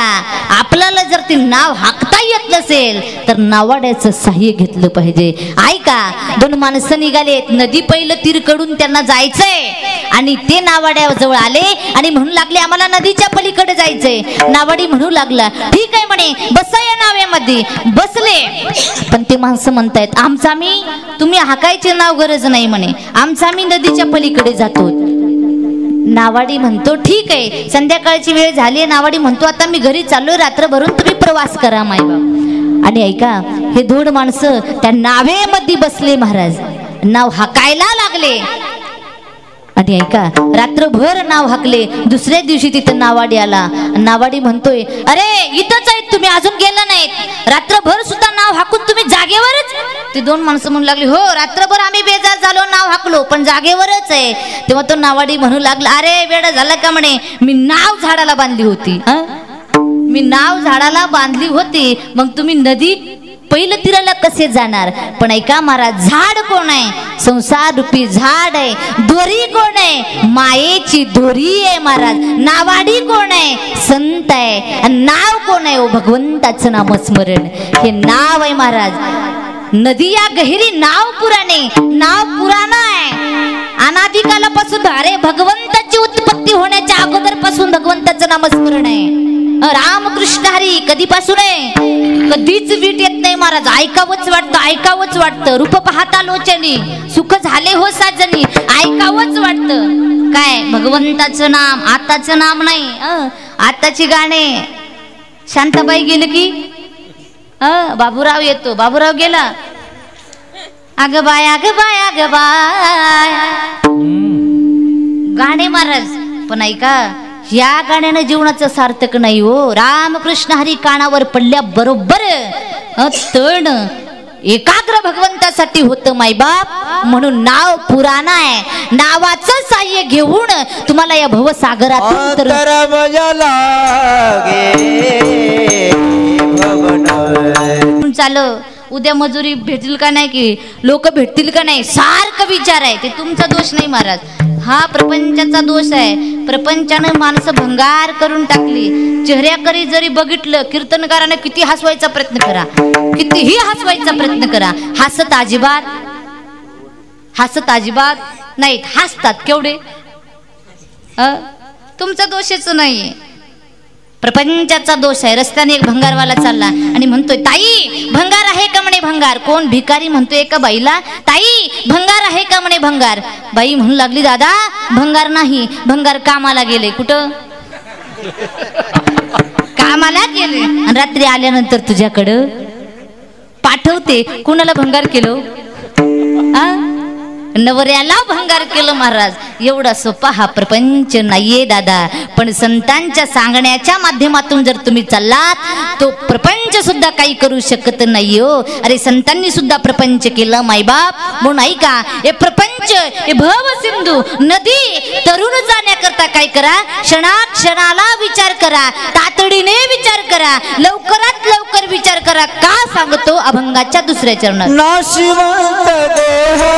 आपल्याला जर ती नाव हाकता येत नसेल तर नावाड्याचं साह्य घेतलं पाहिजे. ऐका, दोन माणसं निघालेत, नदी पहिलं तीरकडून त्यांना जायचंय आणि ते नावाड्याजवळ आले आणि म्हणू लागले, आम्हाला नदीच्या पलीकडे जायचंय. नावाडी म्हणू लागला, ठीक आहे म्हणे, बसा या नाव्यामध्ये. बसले, पण ते माणसं म्हणतायत, आमचा आम्ही, तुम्ही हाकायचे नाव गरज नाही म्हणे, आमचा आम्ही नदीच्या पलीकडे जातो. नावाडी म्हणतो, ठीक आहे, संध्याकाळची वेळ झाली. नावाडी म्हणतो, आता मी घरी चाललोय, रात्रभरून तुम्ही प्रवास करा मायबाप. आणि ऐका, हे दोन माणसं त्या नावेमध्ये बसले महाराज, नाव हाकायला लागले. आणि ऐका, रात्रभर नाव हाकले. दुसऱ्या दिवशी तिथं नावाडी आला. नावाडी म्हणतोय, अरे इथंच आहेत तुम्ही, अजून गेला नाहीत, रात्रभर सुद्धा नाव हाकून तुम्ही जागेवरच. ते दोन माणसं म्हणू लागली, हो रात्रभर आम्ही बेजार झालो, नाव हाकलो, पण जागेवरच आहे. तेव्हा तो नावाडी म्हणू लागला, अरे वेडा झाला का म्हणे, मी नाव झाडाला बांधली होती, मी नाव झाडाला बांधली होती, मग तुम्ही नदी पहिलं तीराला कसे जाणार? पण ऐका महाराज, झाड कोण आहे? संसार रूपी झाड आहे. दोरी कोण आहे? मायेची दोरी आहे महाराज. नावाडी कोण आहे? संत आहे. आणि नाव कोण आहे? ओ भगवंताचं नामस्मरण, हे नाव आहे महाराज. नदी या गहिरी नाव पुराणे, नाव पुराण आहे. अनादिकालापासून, अरे भगवंताची उत्पत्ती होण्याच्या अगोदर पासून भगवंताचं नामस्मरण आहे. रामकृष्ण हरी कधीपासून आहे? कधीच वीट येत नाही महाराज. ऐकावंच वाटतं, ऐकावंच वाटतं. रूप पाहता लोचनी, सुख झाले हो साजनी, ऐकावंच वाटतं. काय भगवंताचं नाम, आताचं नाम नाही. आताची गाणे, शांताबाई गेलं की बाबूराव येतो, बाबूराव गेला, अग बाय अग बाय अग बाय, गाणे महाराज. पण ऐका, या गाण्यानं जीवनाचं सार्थक नाही हो. रामकृष्ण हरी कानावर पडल्या बरोबर तण एकाग्र भगवंतासाठी होतं मायबाप. म्हणून नाव पुराण आहे. नावाचं साह्य घेऊन तुम्हाला या भवसागरातून चाल. उद्या मजुरी भेटतील का नाही, की लोक भेटतील का नाही, सारखं विचार आहे. ते तुमचा दोष नाही महाराज, हा प्रपंचाचा दोष आहे. प्रपंचानं माणसं भंगार करून टाकली. चेहऱ्याकडे जरी बघितलं, कीर्तनकाराने किती हसवायचा प्रयत्न करा, कितीही हसवायचा प्रयत्न करा, हसत अजिबात नाहीत. हसतात केवढे. तुमचा दोषच नाहीये, प्रपंचाचा दोष आहे. रस्त्याने एक भंगारवाला चालला आणि म्हणतोय, ताई भंगार आहे का म्हणे. भंगार कोण? भिकारी म्हणतोय एका बाईला, ताई भंगार आहे का म्हणे. भंगार. बाई म्हणू लागली, दादा भंगार नाही, भंगार कामाला गेले. कुठं? कामाला गेले. आणि रात्री आल्यानंतर तुझ्याकडं पाठवते. कुणाला भंगार केलं? नवऱ्याला भंगार केलं महाराज. एवढा सोपा हा प्रपंच नाहीये दादा. पण संतांच्या सांगण्याच्या माध्यमातून जर तुम्ही चाललात तो प्रपंच सुद्धा काही करू शकत नाही हो. अरे संतांनी सुद्धा प्रपंच केलं मायबाप. म्हणून ऐका, हे प्रपंच हे भव सिंधू नदी तरुण जाण्याकरता काय करा, क्षणाक्षणाला विचार करा, तातडीने विचार करा, लवकरात लवकर विचार करा. का सांगतो अभंगाच्या दुसऱ्या चरणात. नाशिवंत देह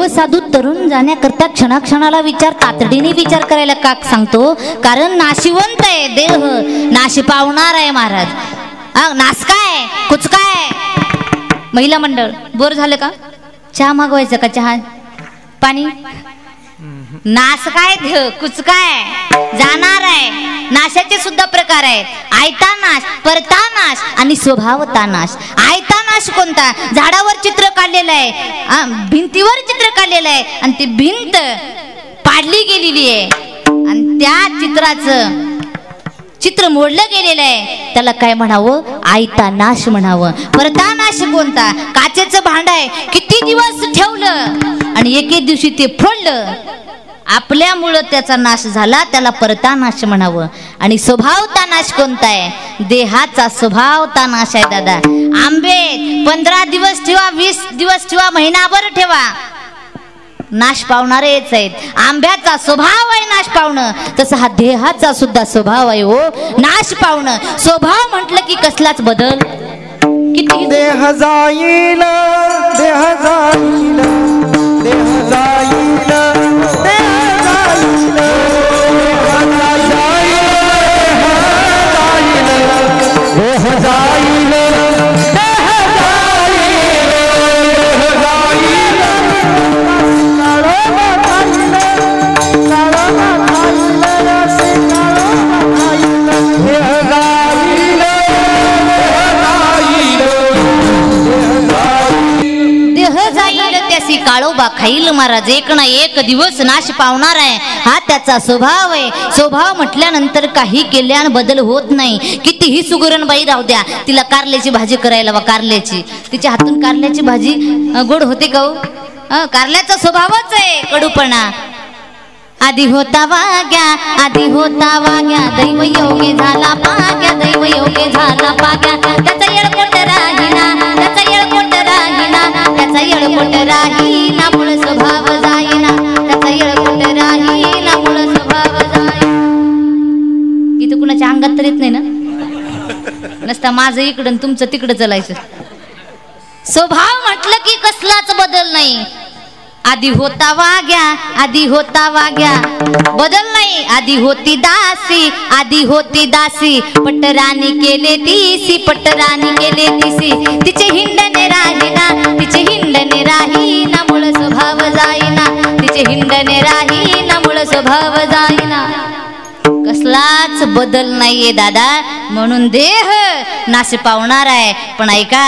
साधू तरुण जाण्याकरता क्षणाक्षणाला विचार, तातडीने विचार करायला का सांगतो. कारण नाशिवंत आहे देह, नाशी पावणार आहे महाराज. नास काय कुच काय. महिला मंडळ बोर झालं का, चहा मागवायचं का, चहा पाणी. नास काय देह, कुच काय जाणार आहे. नाशाचे सुद्धा प्रकार आहेत. आयता नाश, परता नाश आणि स्वभावता नाश. आयता नाश कोणता, झाडावर चित्र काढलेलं आहे, भिंतीवर चित्र काढलेलं आहे आणि ती भिंत पाडली गेलेली आहे आणि त्या चित्राचं चित्र मोडलं गेलेलं आहे, त्याला काय म्हणावं, आयता नाश म्हणावं. परता नाश कोणता, काचेचं भांड आहे, किती दिवस ठेवलं आणि एके दिवशी ते फोडलं, आपल्यामुळं त्याचा नाश झाला, त्याला परता नाश म्हणावं. आणि स्वभावता नाश कोणता आहे, देहाचा स्वभावता नाश आहे दादा. आंबे 15 दिवस ठेवा, 20 दिवस ठेवा, महिनाभर ठेवा, नाश पावणारेच आहेत. आंब्याचा स्वभाव आहे नाश पावणं, तसं हा देहाचा सुद्धा स्वभाव आहे हो नाश पावणं. स्वभाव म्हटलं की कसलाच बदल. किती देह जाईल, देह जाईल, देह जाईल, काळोबा खाईल महाराज. एक ना एक दिवस नाश पावणार आहे, हा त्याचा स्वभाव आहे. स्वभाव म्हटल्यानंतर काही केल्यान बदल होत नाही. कितीही सुगरण बाई राहू द्या, तिला कारल्याची भाजी करायला वा, कारल्याची तिच्या हातून कारल्याची भाजी गोड होते का हो. कारल्याचा स्वभावच आहे कडूपणा. आधी होता वाग्या, आधी होता वाग्या, दैव योगे झाला पाग्या, दैव योगे झाला पाग्या. त्याचा येळकोट राहिना, त्याचा येळकोट राहिना, त्याचा येळकोट राहिना, मूळ स्वभाव जाईना, त्याचा येळकोट राहिना, मूळ स्वभाव जाईना. इथं कुणाच्या अंगात तर येत नाही ना, नसता माझं इकडं तुमचं तिकडं चालायचं. स्वभाव म्हटलं की कसलाच बदल नाही. आधी होता वाग्या, आधी होता वाग्या, बदल नाही. आधी होती दासी, आधी होती दासी, पटराणी केले तीसी, पटराणी केले तीसी. तिचे हिंडणे राहिना, तिचे हिंडणे राहिना, मूळ स्वभाव जाईना, तिचे हिंडणे राहिना, मूळ स्वभाव जाईना. कसलाच बदल नाहीये दादा. म्हणून देह नाश पावणार आहे, पण ऐका,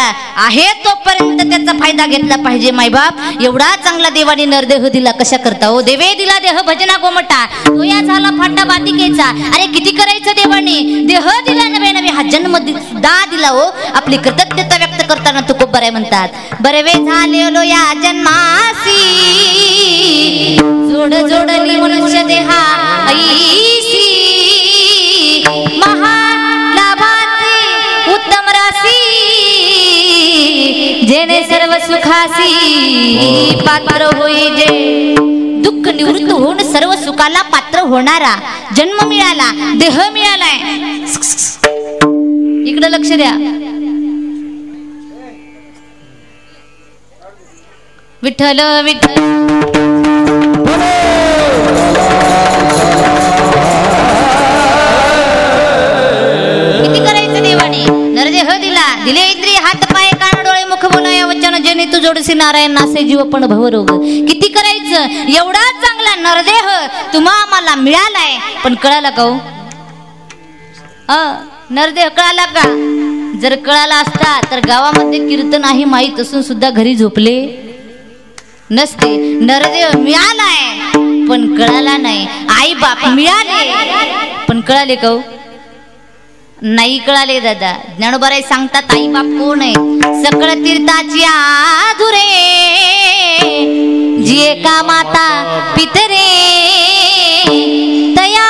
आहे तोपर्यंत त्याचा फायदा घेतला पाहिजे मायबाप. एवढा चांगला देवाने नरदेह दिला कशा करता हो. देवे दिला देह भजना गोमटा, तो या झाला फाटा बातिकेचा. अरे किती करायचं देवाने, देह दिला नवे नवे, हा जन्म दा दिला हो. आपली कृतज्ञता व्यक्त करताना तुकोबर आहे म्हणतात, बरवे झालेलो या जन्मासी, जोड जोडली मनुष्य देहा ऐसी, महालाभाची उत्तम राशी, जेणे सर्व सुखासी पात्र होई. जे दुःख निवृत्त होऊन सर्व सुखाला पात्र होणारा जन्म मिळाला, देह मिळालाय. इकडे लक्ष द्या. विठ्ठल विठ्ठल किती करायचं देवाने नरदेह दिला दिले इंद्रिय हात पाय कान डोळे मुख बोलाया वचन जेणे तू जोडसी नारायण नासे जीव पण भवरोग किती करायचं एवढा चांगला नरदेह तुम्हा आम्हाला मिळालाय पण कळाला का हो नरदेह कळाला का जर कळाला असता तर गावामध्ये कीर्तन आहे माहीत असून सुद्धा घरी झोपले नसते नरदेह मिळालाय पण कळाला नाही आई बाप मिळाले पण कळाले का नाही कळाले दादा ज्ञानोबाराय सांगतात आई बाप कोण आहे सकळ तीर्थाची आधुरे जिये का माता पितरे तया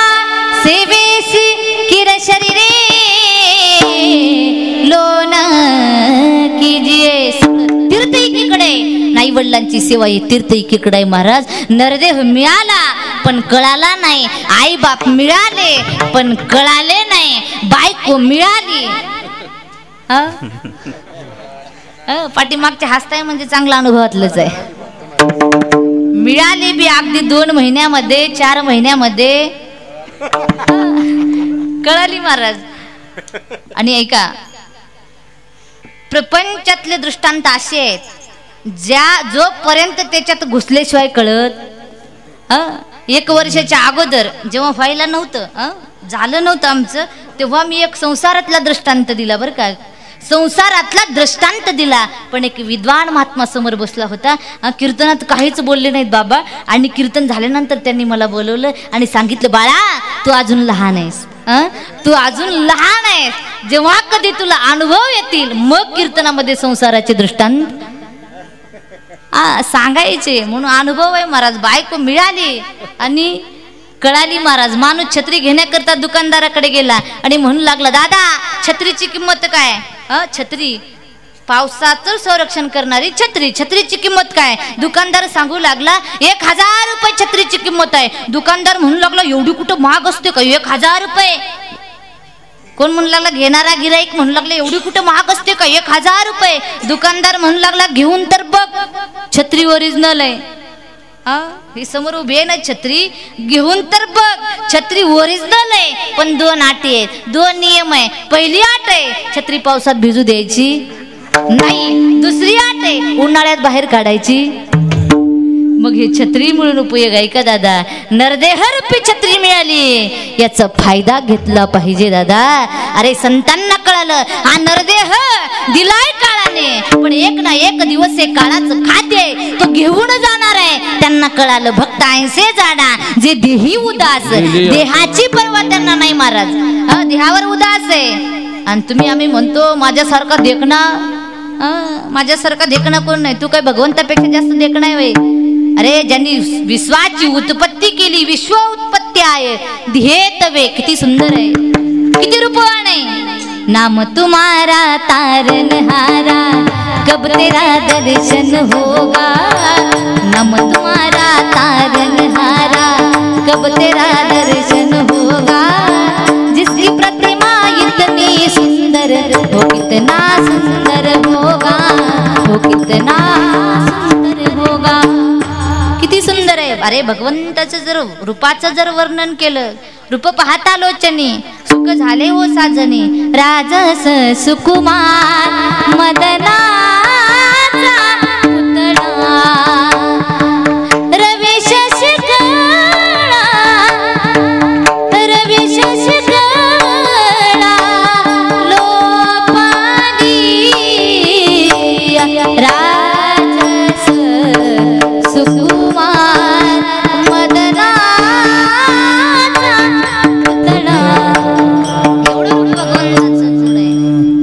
सेवेसी किर शरीरे लोन कीजिए तीर्थ एकीकडे नाही वडिलांची सेवा ही तीर्थ एकीकडे आहे महाराज नरदेह मिळाला पण कळाला नाही आई बाप मिळाले पण कळाले नाही बायको मिळाली पाठीमागचे हसताय म्हणजे चांगला अनुभवातलंच आहे मिळाली बी अगदी 2 महिन्यामध्ये 4 महिन्यामध्ये कळाली महाराज आणि ऐका प्रपंचातले दृष्टांत असे आहेत जोपर्यंत त्याच्यात घुसल्याशिवाय कळत 1 वर्षाच्या अगोदर जेव्हा व्हायला नव्हतं झालं नव्हतं आमचं तेव्हा मी एक संसारातला दृष्टांत दिला बरं का संसारातला दृष्टांत दिला पण एक विद्वान महात्मा समोर बसला होता कीर्तनात काहीच बोलले नाहीत बाबा आणि कीर्तन झाल्यानंतर त्यांनी मला बोलवलं आणि सांगितलं बाळा तू अजून लहान आहेस तू अजून लहान आहेस जेव्हा कधी तुला अनुभव येतील मग कीर्तनामध्ये संसाराचे दृष्टांत सांगायचे म्हणून अनुभव आहे महाराज बायको मिळाली आणि कळाली महाराज माणूस छत्री घेण्याकरता दुकानदाराकडे गेला आणि म्हणू लागला दादा छत्रीची किंमत काय छत्री पावसाचं संरक्षण करणारी छत्रीची किंमत काय दुकानदार सांगू लागला 1000 रुपये छत्रीची किंमत आहे दुकानदार म्हणू लागला एवढी कुठं महाग असते का 1000 रुपये कोण म्हणू लागला घेणारा गिराईक म्हणू लागला एवढी कुठं महाग असते का 1000 रुपये दुकानदार म्हणू लागला घेऊन तर बघ छत्री ओरिजिनल आहे ही समोर उभी आहे ना छत्री घेऊन तर बघ छत्री ओरिजिनल आहे पण 2 अटी आहेत 2 नियम आहे पहिली अट आहे छत्री पावसात भिजू द्यायची नाही दुसरी अट आहे उन्हाळ्यात बाहेर काढायची मग हे छत्री म्हणून उपयोग आहे का दादा नरदेहरूपी छत्री मिळाली याचा फायदा घेतला पाहिजे दादा अरे संतांना कळालं हा नरदेह दिलाय काळाने पण एक ना एक दिवस हे काळाचं खाद्य तो घेऊन जाणार आहे त्यांना कळालं भक्त ऐसे जाणा जे देही उदास देहाची पर्वा त्यांना नाही महाराज देहावर उदास आहे आणि तुम्ही आम्ही म्हणतो माझ्यासारखा देखणा माझ्यासारखा देखणा कोण नाही तू काय भगवंतापेक्षा जास्त देखणा आहे वय अरे ज्यांनी विश्वाची उत्पत्ती केली विश्व उत्पत्ती आहे ध्येय तवे किती सुंदर आहे किती रूपवान आहे नाम तुम्हारा तारनहारा कब तेरा दर्शन होगा नाम तुम्हारा तारनहारा कब तेरा दर्शन होगा जिसकी प्रतिमा इतनी सुंदर वो कितना सुंदर होगा वो कितना सुंदर होगा किती सुंदर आहे अरे भगवंताचं जर रूपाचं जर वर्णन केलं रूप पाहता लोचनी सुख झाले हो साजनी राजस सुकुमार मदनाचा पुतळा रवी शशिकळा रवी शशिकळा लोपानी राजस सुकुमार मदनाचा पुतळा एवढं भगवंताचं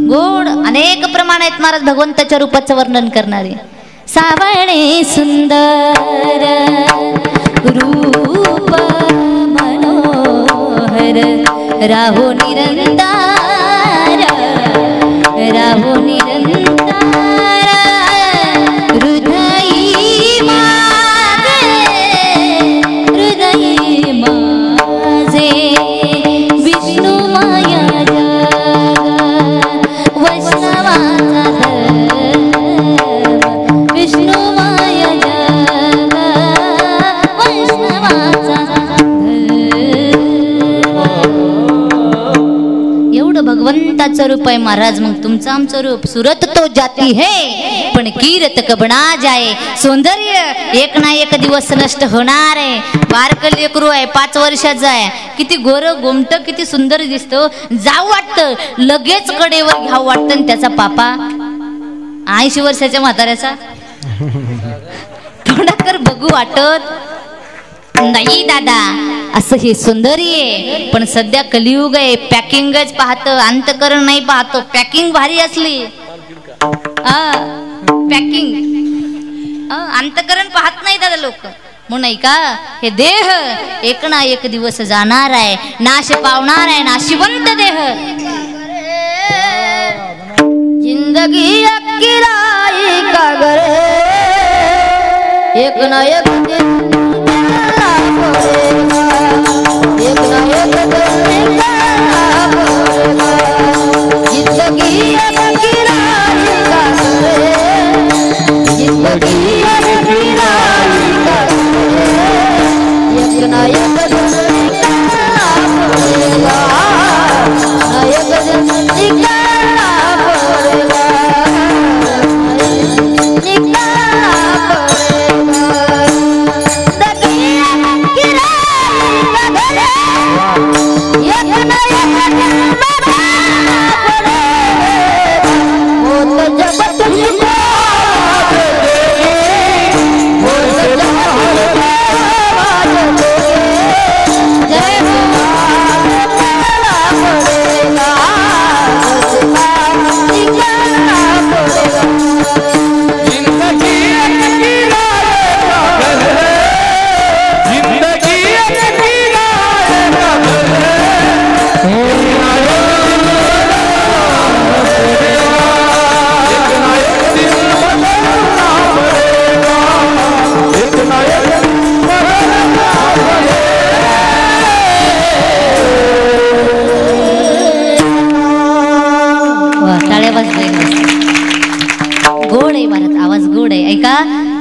गोड अनेक प्रमाण आहेत महाराज भगवंताच्या रूपाचं वर्णन करणारे सावणे सुंदर रूप मनोहर राहो निरंतर राहो निरंतर हृदयी माझे विष्णू माया वैष्णवाचा विष्णू माया भगवंताचं रूप आहे महाराज. मग तुमचं आमचं रूप सुरत तो जाती है पण कीरत कबना जाय. सौंदर्य एक ना एक दिवस नष्ट होणार आहे. बारकं लेकरू आहे 5 वर्षाचं आहे, किती गोर गोमट किती सुंदर दिसतो, जाऊ वाटतं लगेच कडेवर घ्यावं वाटतं. आणि त्याचा पापा 80 वर्षाच्या म्हाताऱ्याचा थोडाकर बघू वाटत नाही दादा. असं हे सौंदर्य आहे. पण सध्या कलियुग आहे, पॅकिंगच पाहतं, अंतकरण नाही पाहतो. पॅकिंग भारी असली पॅकिंग, अंतकरण पाहत नाही दादा लोक. म्हणून नाही का हे देह एक ना एक दिवस जाणार आहे, नाश पावणार आहे. नाशिवंत देह जिंदगी अकिराई का घर एक ना एक दिन एक ना एक दिन जिंदगी अकिराई का घर जिंदगी अकिराई का एक ना एक दिन एक दिन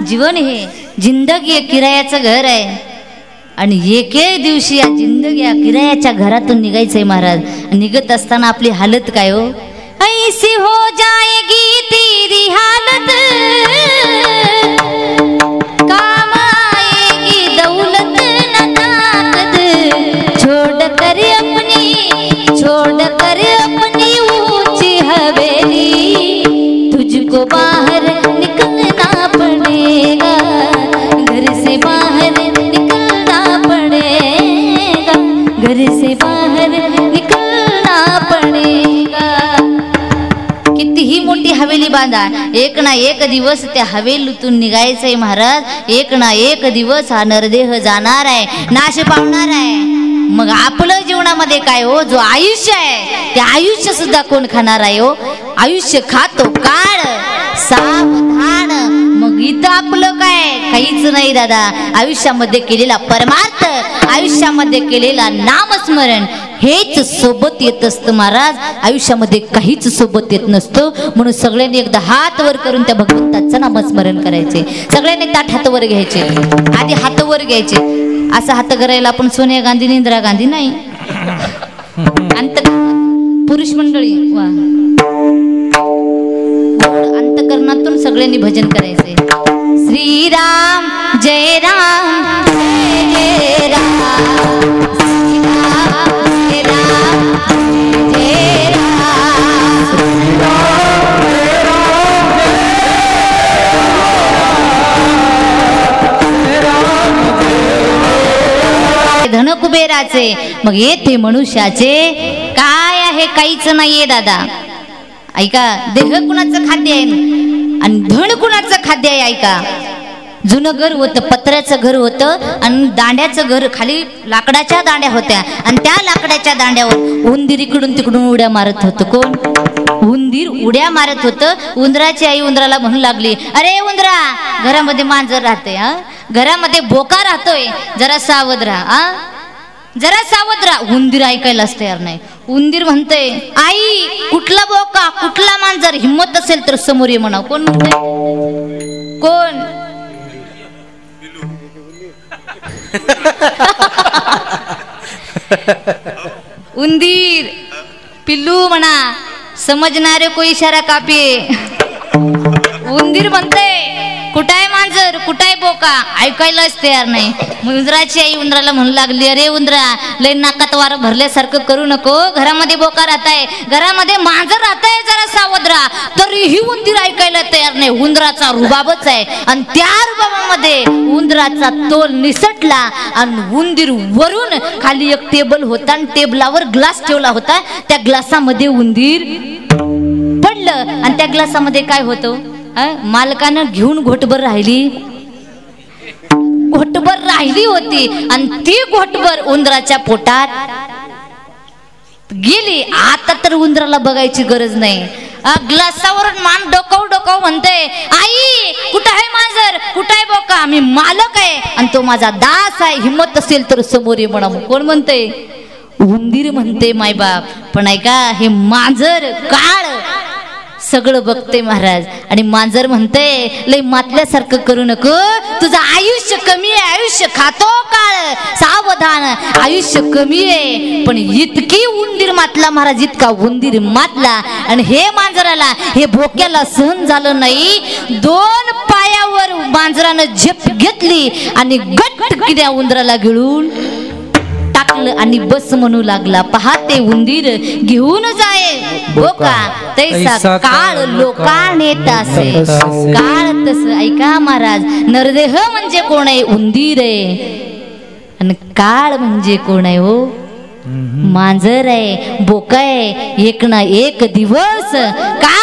जीवन हे जिंदगी किरायाचं घर आहे. आणि एके दिवशी या जिंदगी या किरायाच्या घरातून निघायचंय महाराज. निघत असताना आपली हालत काय हो, ऐसी हो जाएगी तेरी हालत काम आएगी दौलत न ताकत छोड़ कर अपनी ऊंची हवेली तुझको बाहर निकलना पड़ेगा घर से बाहर निकलना पड़ेगा घर से बाहर निकलना पड़ेगा. कितीही मोठी हवेली बांधा, एक ना एक दिवस त्या हवेलीतून निघायचंय महाराज. एक ना एक दिवस हा नरदेह जाणार आहे, नाश पावणार आहे. मग आपलं जीवनामध्ये काय हो, जो आयुष्य आहे ते आयुष्य सुद्धा कोण खाणार आहे हो. आयुष्य खातो काळ सावधान. मग इथं आपलं काय, काहीच नाही दादा. आयुष्यामध्ये केलेला परमार्थ, आयुष्यामध्ये केलेला नामस्मरण हेच सोबत येत असतं महाराज. आयुष्यामध्ये काहीच सोबत येत नसतं. म्हणून सगळ्यांनी एकदा हात वर करून त्या भगवंताचं नामस्मरण करायचे. सगळ्यांनी ताट हात वर घ्यायचे. आधी हात वर घ्यायचे. असं हात करायला आपण सोनिया गांधी इंदिरा गांधी नाही. पुरुष मंडळी वा अंतकरणातून सगळ्यांनी भजन करायचे. श्रीराम जय राम जय राम श्रीराम जय राम जय राम. धन कुबेराचे मग येथे मनुष्याचे काय आहे, काहीच नाहीये दादा. ऐका, देह कुणाचं खाद्य आहे आणि धन कुणाचं खाद्य आहे. ऐका, जुनं घर होतं, पत्र्याचं घर होतं आणि दांड्याचं घर, खाली लाकडाच्या दांड्या होत्या आणि त्या लाकडाच्या दांड्यावर उंदीर इकडून तिकडून उड्या मारत होतं. कोण? उंदीर उड्या मारत होतं. उंदराची आई उंदराला म्हणू लागली, अरे उंदरा, घरामध्ये मांजर राहते, हा घरामध्ये बोका राहतोय, जरा सावध राहा, जरा सावध राहा. उंदीर ऐकायलाच तयार नाही. उंदीर म्हणतोय, आई कुठला बोका कुठला मांजर, हिम्मत असेल तर समोर ये म्हणाव. कोण म्हणतोय? कोण? उंदीर पिल्लू म्हणा, समजणारे को इशारा कापिये. उंदीर म्हणते कुठाय मांजर, कुठाय बोका, ऐकायलाच तयार नाही. उंदराची आई उंदराला म्हणू लागली, अरे उंदरा, लय नाकात वार भरल्यासारखं करू नको. घरामध्ये बोका राहताय, घरामध्ये मांजर राहताय, जरा सावध राहा. तरीही उंदीर ऐकायला तयार नाही. उंदराचा रुबाबच आहे. आणि त्या रुबाबामध्ये उंदराचा तोल निसटला आणि उंदीर वरून खाली एक टेबल होता आणि टेबलावर ग्लास ठेवला होता. त्या ग्लासामध्ये उंदीर पडलं आणि त्या ग्लासामध्ये काय होतं, मालकानं घेऊन घोटभर राहिली होती आणि ती घोटभर उंदराच्या पोटात गेली. आता तर उंदराला बघायची गरज नाही. ग्लासावरून मान डोकाव म्हणते, आई कुठं आहे मांजर, कुठं आहे बोका, मी मालक आहे आणि तो माझा दास आहे. हिम्मत असेल तर समोर ये म्हणा. कोण म्हणते, उंदीर म्हणते मायबाप. पण ऐका, हे मांजर काळ सगळं बघते महाराज. आणि मांजर म्हणते, लय मातल्यासारखं करू नको, तुझं आयुष्य कमी आहे, आयुष्य खातो काळ, सावधान, आयुष्य कमी आहे. पण इतकी उंदीर मातला महाराज, इतका उंदीर मातला. आणि हे मांजराला, हे भोक्याला सहन झालं नाही. 2 पायावर मांजरानं झेप घेतली आणि गट्ट किड्या उंदराला गिळून टाकलं आणि बस म्हणू लागला. पहाते उंदीर घेऊन जाय बोका, तैसा काळ लोकाने तासे. काळ तस. ऐका महाराज, नरदेह म्हणजे कोण आहे, उंदीर आहे. आणि काळ म्हणजे कोण आहे, हो मांजर आहे, बोका आहे. एक ना एक दिवस काळ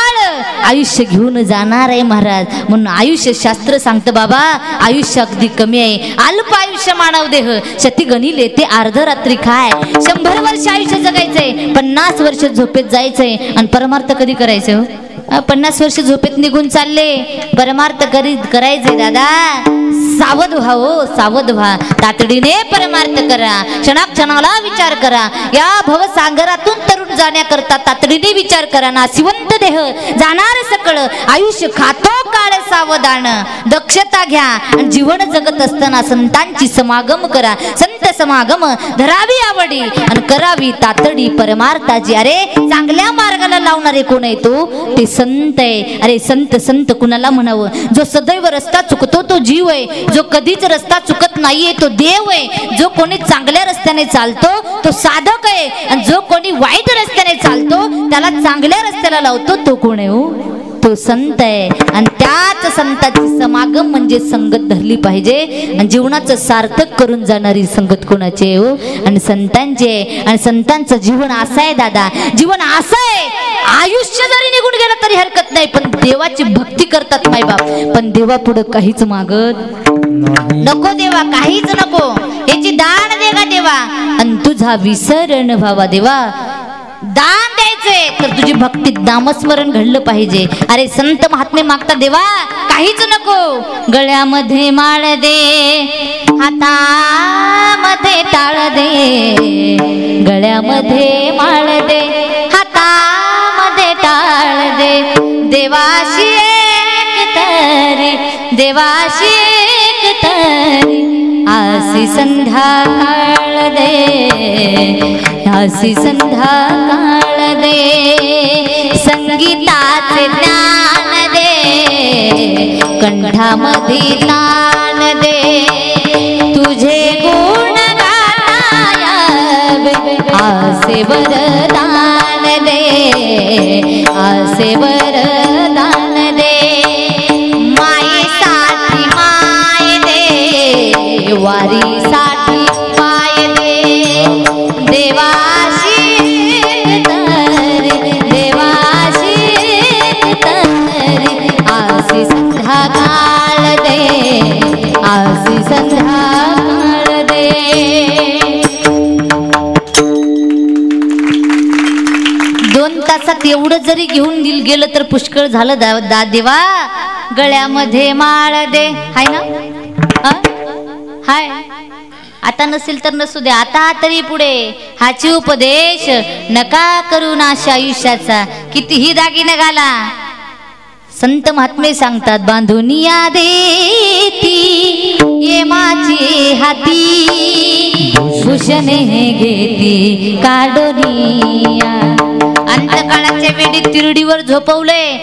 आयुष्य घेऊन जाणार आहे महाराज. म्हणून आयुष्य शास्त्र सांगतं बाबा, आयुष्य अगदी कमी आहे. अल्प आयुष्य मानव देह, शती गणिले ते अर्धरात्री खाय. 100 वर्ष आयुष्य जगायचंय, 50 वर्ष झोपेत जायचंय आणि परमार्थ कधी करायचं. 50 वर्ष झोपेत निघून चालले, परमार्थ करायचंय दादा. सावध व्हा, हो सावध व्हा. तातडीने परमार्थ करा, क्षणाक्षणाला विचार करा. या भवसागरातून तरुण जाण्याकरता तातडीने विचार करा. नाशिवंत देह जाणार सकळ, आयुष्य खातो काळ, सावधान. दक्षता घ्या आणि जीवन जगत असताना संतांची समागम करा. संत समागम धरावी आवडी आणि करावी तातडी परमार्थाची. अरे चांगल्या मार्गाला लावणारे कोण आहे, तो ते संत आहे. अरे संत संत कुणाला म्हणावं, जो सदैव रस्ता चुकतो तो जीव आहे, जो कधीच रस्ता चुकत नाहीये तो देव आहे. जो कोणी चांगल्या रस्त्याने चालतो तो साधक आहे आणि जो कोणी वाईट रस्त्याने चालतो त्याला चांगल्या रस्त्याला लावतो तो कोण आहे, हो तो संत आहे. आणि त्याच संताची समागम म्हणजे संगत धरली पाहिजे. आणि जीवनाचं सार्थक करून जाणारी संगत कोणाची आहे, हो आणि संतांचे. आणि संतांचं जीवन असं आहे दादा, जीवन असं आहे, आयुष्य जरी निघून गेलं तरी हरकत नाही, पण देवाची भक्ती करतात मायबाप. पण देवा पुढे काहीच मागत नको, देवा काहीच नको, याची दान दे का देवा. आणि तुझा विसरण व्हावा देवा. दान द्यायचंय तर तुझी भक्तीत नामस्मरण घडलं पाहिजे. अरे संत महात्मे मागता देवा काहीच नको. गळ्यामध्ये माळ दे, हातामध्ये टाळ दे. गळ्यामध्ये माळ दे, हातामध्ये टाळ दे. देवाशी एक तरी, देवाशी एक तरी, आसी संध्याकाळ दे, आसी संध्याकाळ दे. संगीताचे ज्ञान दे, कंठामध्ये तान दे. तुझे गुण गाताया आसे वरदान दे, आसे वरदान दे. मायेसाठी माय दे, वारीसाठी पाय दे. देवाशी तरी, देवाशी तरी, आसी संध्याकाळ दे, आसी संध्याकाळ दे. दोन तासात एवढं जरी घेऊन गेलं तर पुष्कळ झालं देवा. गळ्यामध्ये माळ दे, हाय ना, हाय. आता नसेल तर नसू दे, आता तरी पुढे हाची उपदेश नका करू नाश आयुष्याचा. कितीही दागिने घाला, संत महात्मे सांगतात बांधुनिया देती ये माझी हाती भूषणे घेती काढोनिया. अंतकाळाच्या वेळी तिरडीवर झोपवलंय.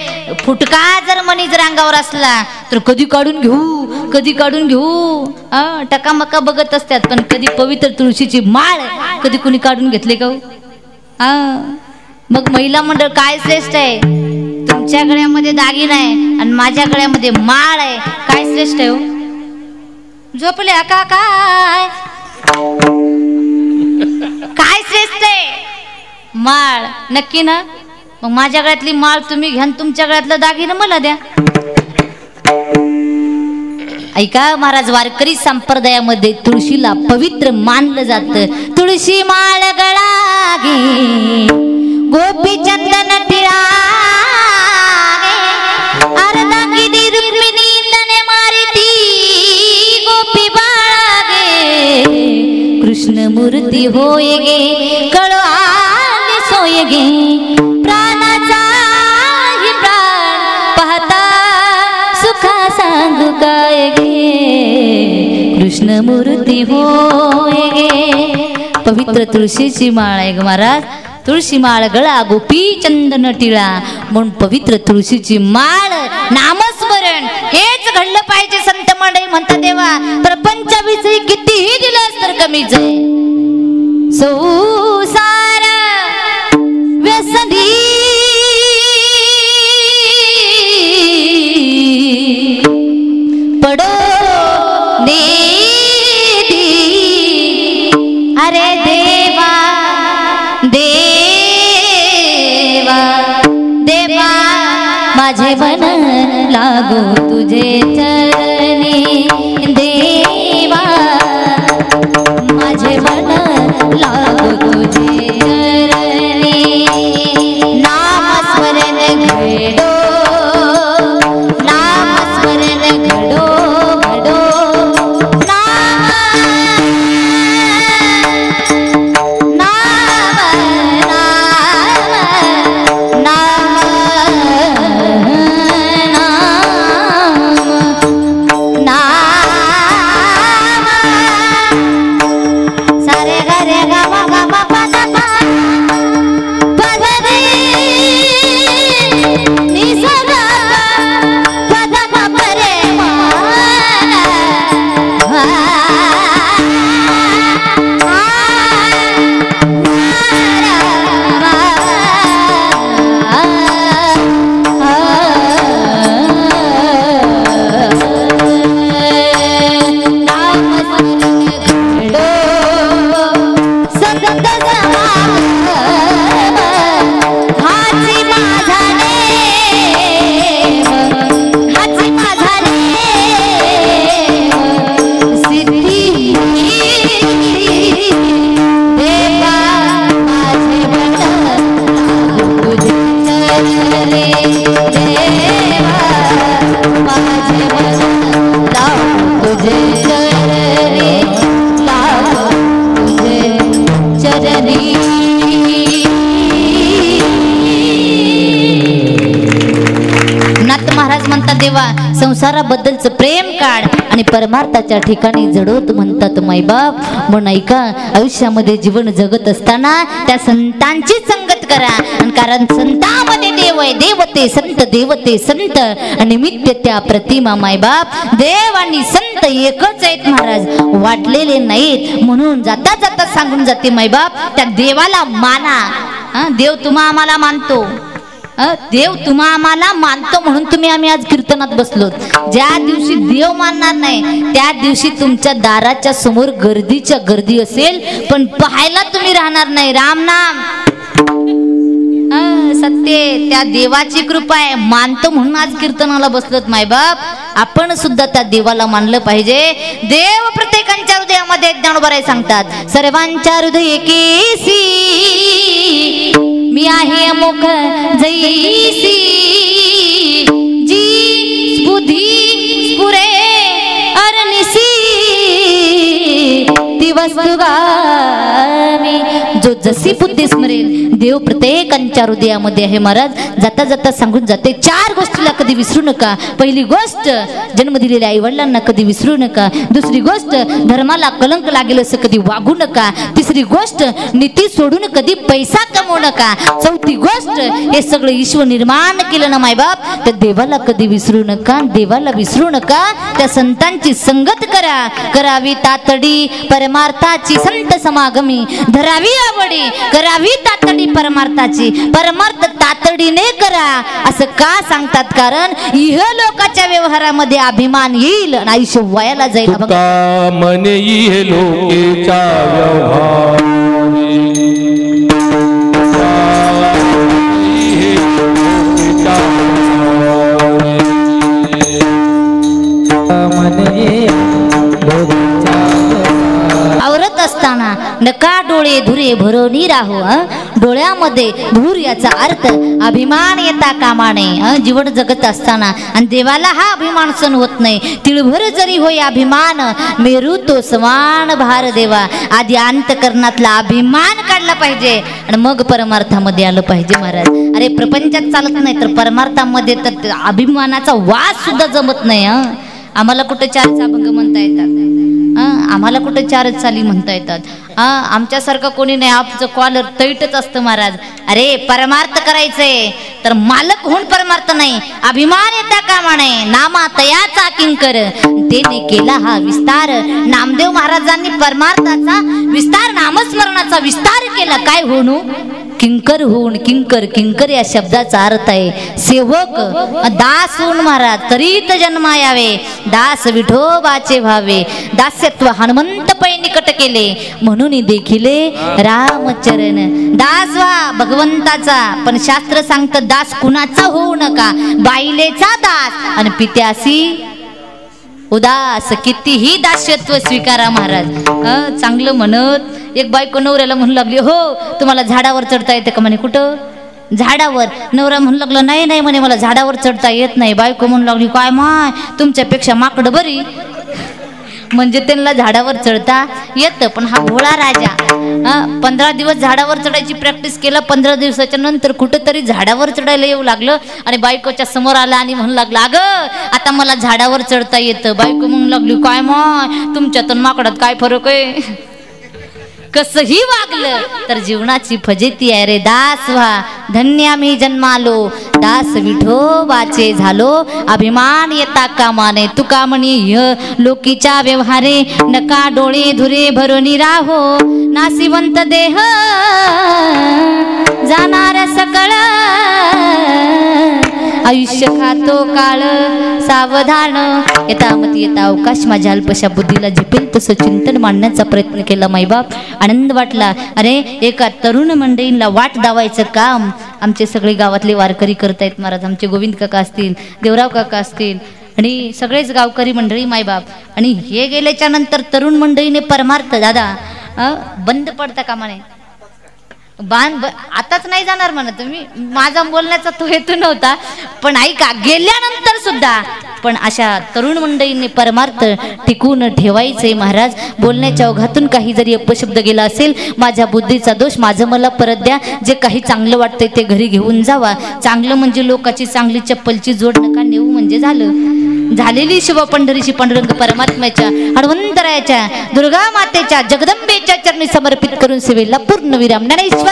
फुटका जर मणी जर अंगावर असला तर कधी काढून घेऊ कधी काढून घेऊ टकामका बघत असतात. पण कधी पवित्र तुळशीची माळ कधी कुणी काढून घेतले का? मग महिला मंडळ काय श्रेष्ठ आहे? तुमच्या गळ्यामध्ये दागिना आहे आणि माझ्या गळ्यामध्ये माळ आहे. काय श्रेष्ठ आहे हो? झोपल्या का काय काय श्रेष्ठ आहे? माळ नक्की ना? मग माझ्या गळ्यातली माळ तुम्ही घ्या, तुमच्या गळ्यातलं दागिनं मला द्या. ऐका, महाराज वारकरी संप्रदायामध्ये तुळशीला पवित्र मानलं जातं. तुळशी माळ गळा घे गोपी चंदन टिळा अर्धांगिनी रुक्मिणी तने मारिती गोपी बाळा गे कृष्ण मूर्ती होय गे कळो आले सोय गे प्राणाचा ही प्राण पाहता सुखा सांगू काय गे कृष्ण मूर्ती होय गे. पवित्र तुळशीची माळ आहे ग महाराज. तुळशी माळ गळा गोपी चंदन टिळा म्हणून पवित्र तुळशीची माळ नामस्मरण हेच घडलं पाहिजे. संत मंडळी म्हणतात देवा प्रपंचाविषयी कितीही दिलंस तर कमीच आहे. संसार व्यसनी पडो नेदी अरे देवा देवा देवा माझे मन लागो तुझे चरणी देवा माझे मन लागो तुझे चरणी. नामस्मरण घडो नामस्मरण घडो घडो संसाराबद्दलचं प्रेम काढ आणि परमार्थाच्या ठिकाणी जडवत म्हणतात मायबाप. म्हणून ऐका, आयुष्यामध्ये जीवन जगत असताना त्या संतांची संगत करा. कारण संतांमध्ये देव आहे, देवते संत देवते संत निमित्त त्या प्रतिमा मायबाप. देव आणि संत एकच आहेत महाराज, वाटलेले नाहीत. म्हणून जाता जाता सांगून जाते मायबाप, त्या देवाला माना. देव तुम्हा आम्हाला मानतो, देव तुम्हा आम्हाला मानतो म्हणून तुम्ही आम्ही आज कीर्तनात बसलो. ज्या दिवशी देव मानणार नाही त्या दिवशी तुमच्या दाराच्या समोर गर्दीच्या गर्दी असेल, पण पाहायला तुम्ही राहणार नाही. राम नाम सत्य, त्या देवाची कृपा आहे. मानतो म्हणून आज कीर्तनाला बसलोत मायबाप. आपण सुद्धा त्या देवाला मानलं पाहिजे. देव प्रत्येकांच्या हृदयामध्ये ज्ञानोबा सांगतात, सर्वांच्या हृदय केसी मी आहे अमोघ जैसी जी बुद्धी स्फुरे अरनिसी ती वस्तुगामी जो जशी बुद्धी स्मरेल देव प्रत्येकांच्या हृदयामध्ये आहे महाराज. जाता जाता सांगून जाते 4 गोष्टीला कधी विसरू नका. पहिली गोष्ट जन्म दिलेल्या आई वडिलांना कधी विसरू नका. दुसरी गोष्ट धर्माला कलंक लागेल असं कधी वागू नका. तिसरी गोष्ट नीती सोडून कधी पैसा कमवू नका. चौथी गोष्ट हे सगळं ईश्वर निर्माण केलं ना मायबाप त्या देवाला कधी विसरू नका. देवाला विसरू नका. त्या संतांची संगत करा. करावी तातडी परमार्थाची संत समागमी. धरावी आवडी करावी तातडी परमार्थाची. परमार्थ तातडीने करा असं का सांगतात? कारण इहलोकाच्या व्यवहारामध्ये अभिमान येईल आणि आयुष्य वयाला जाईल. मने इहलोकेचा व्यवहार आवरत असताना नका डोळे धुरे भरोनी राहो. डोळ्यामध्ये धूर याचा अर्थ अभिमान येता कामा नये. जीवन जगत असताना आणि देवाला हा अभिमान सण होत नाही. तिळभर जरी होय अभिमान मेरू तो समान भार देवा. आधी अंतकरणातला अभिमान काढला पाहिजे आणि मग परमार्थामध्ये आलं पाहिजे महाराज. अरे प्रपंचात चालत नाही तर परमार्थामध्ये तर अभिमानाचा वास सुद्धा जमत नाही. आम्हाला कुठे 4 अभंग म्हणता येतात. आम्हाला कुठे 4 चाली म्हणता येतात. आमच्यासारखं कोणी नाही. आमचं कॉलर तैटच असतं महाराज. अरे परमार्थ करायचंय तर मालक होऊन परमार्थ नाही. अभिमान येता कामा नये. नामा तयाचा किंकर त्याने केला हा विस्तार. नामदेव महाराजांनी परमार्थाचा विस्तार नामस्मरणाचा विस्तार केला. काय होणू किंकर होऊन. किंकर किंकर या शब्दाचा अर्थ आहे सेवक. दास होऊन महाराज तरीत जन्मा यावे. दास विठोबाचे व्हावे. दास्यत्व हनुमंत पै निकट केले म्हणून देखिले रामचरण. दास व्हा भगवंताचा. पण शास्त्र सांगतं दास कुणाचा होऊ नका. बाईलेचा दास आणि पित्यासी उदास. कितीही दास्यत्व स्वीकारा महाराज. चांगलं म्हणत एक बायको नवऱ्याला म्हणू लागली हो तुम्हाला झाडावर चढता येते का म्हणे. कुठं झाडावर. नवरा म्हणू लागला नाही नाही म्हणे मला झाडावर चढता येत नाही. बायको म्हणू लागली काय माय तुमच्यापेक्षा माकडं बरी. म्हणजे त्यांना झाडावर चढता येतं. पण हा भोळा राजा 15 दिवस झाडावर चढायची प्रॅक्टिस केलं. 15 दिवसाच्या नंतर कुठंतरी झाडावर चढायला येऊ लागलं आणि बायकोच्या समोर आला आणि म्हणू लागला अगं आता मला झाडावर चढता येतं. बायको म्हणू लागली काय माय तुमच्यातून माकडात काय फरक आहे. कसंही वागलं तर जीवनाची फजिती आहे रे. दास व्हा धन्य आम्ही जन्मालो. दास विठोबाचे झालो. अभिमान येता कामा नये. तुका म्हणी लोकीच्या व्यवहारे नका डोळे धुरे भरोनी राहो. नासिवंत देह जाणार सकळ आयुष्य खातो काळ सावधान. यथामती येता अवकाश माझ्या अल्पशा बुद्धीला झेपेल तसं चिंतन मांडण्याचा प्रयत्न केला माईबाप. आनंद वाटला. अरे एका तरुण मंडळींना वाट दावायचं काम आमचे सगळे गावातले वारकरी करतायत महाराज. आमचे गोविंद काका असतील देवराव काका असतील आणि सगळेच गावकरी मंडळी मायबाप. आणि हे गेल्याच्या नंतर तरुण मंडळीने परमार्थ दादा बंद पडता कामा नये. आताच नाही जाणार म्हणा तुम्ही. माझा बोलण्याचा तो हेतू नव्हता. पण ऐका गेल्यानंतर सुद्धा पण अशा तरुण मंडळींनी परमार्थ टिकून ठेवायचे महाराज. बोलण्याच्या ओघातून काही जरी अपशब्द गेला असेल माझ्या बुद्धीचा दोष माझं मला परत द्या. जे काही चांगलं वाटतंय ते घरी घेऊन जावा. चांगलं म्हणजे लोकाची चांगली चप्पलची जोड नका नेऊ म्हणजे झालं. झालेली शिव पंढरीची पांडुरंग परमात्म्याच्या हनुमंतरायाच्या दुर्गा मातेच्या जगदंबेच्या चरणी समर्पित करून सेवेला पूर्ण विराम. ज्ञानेश्वर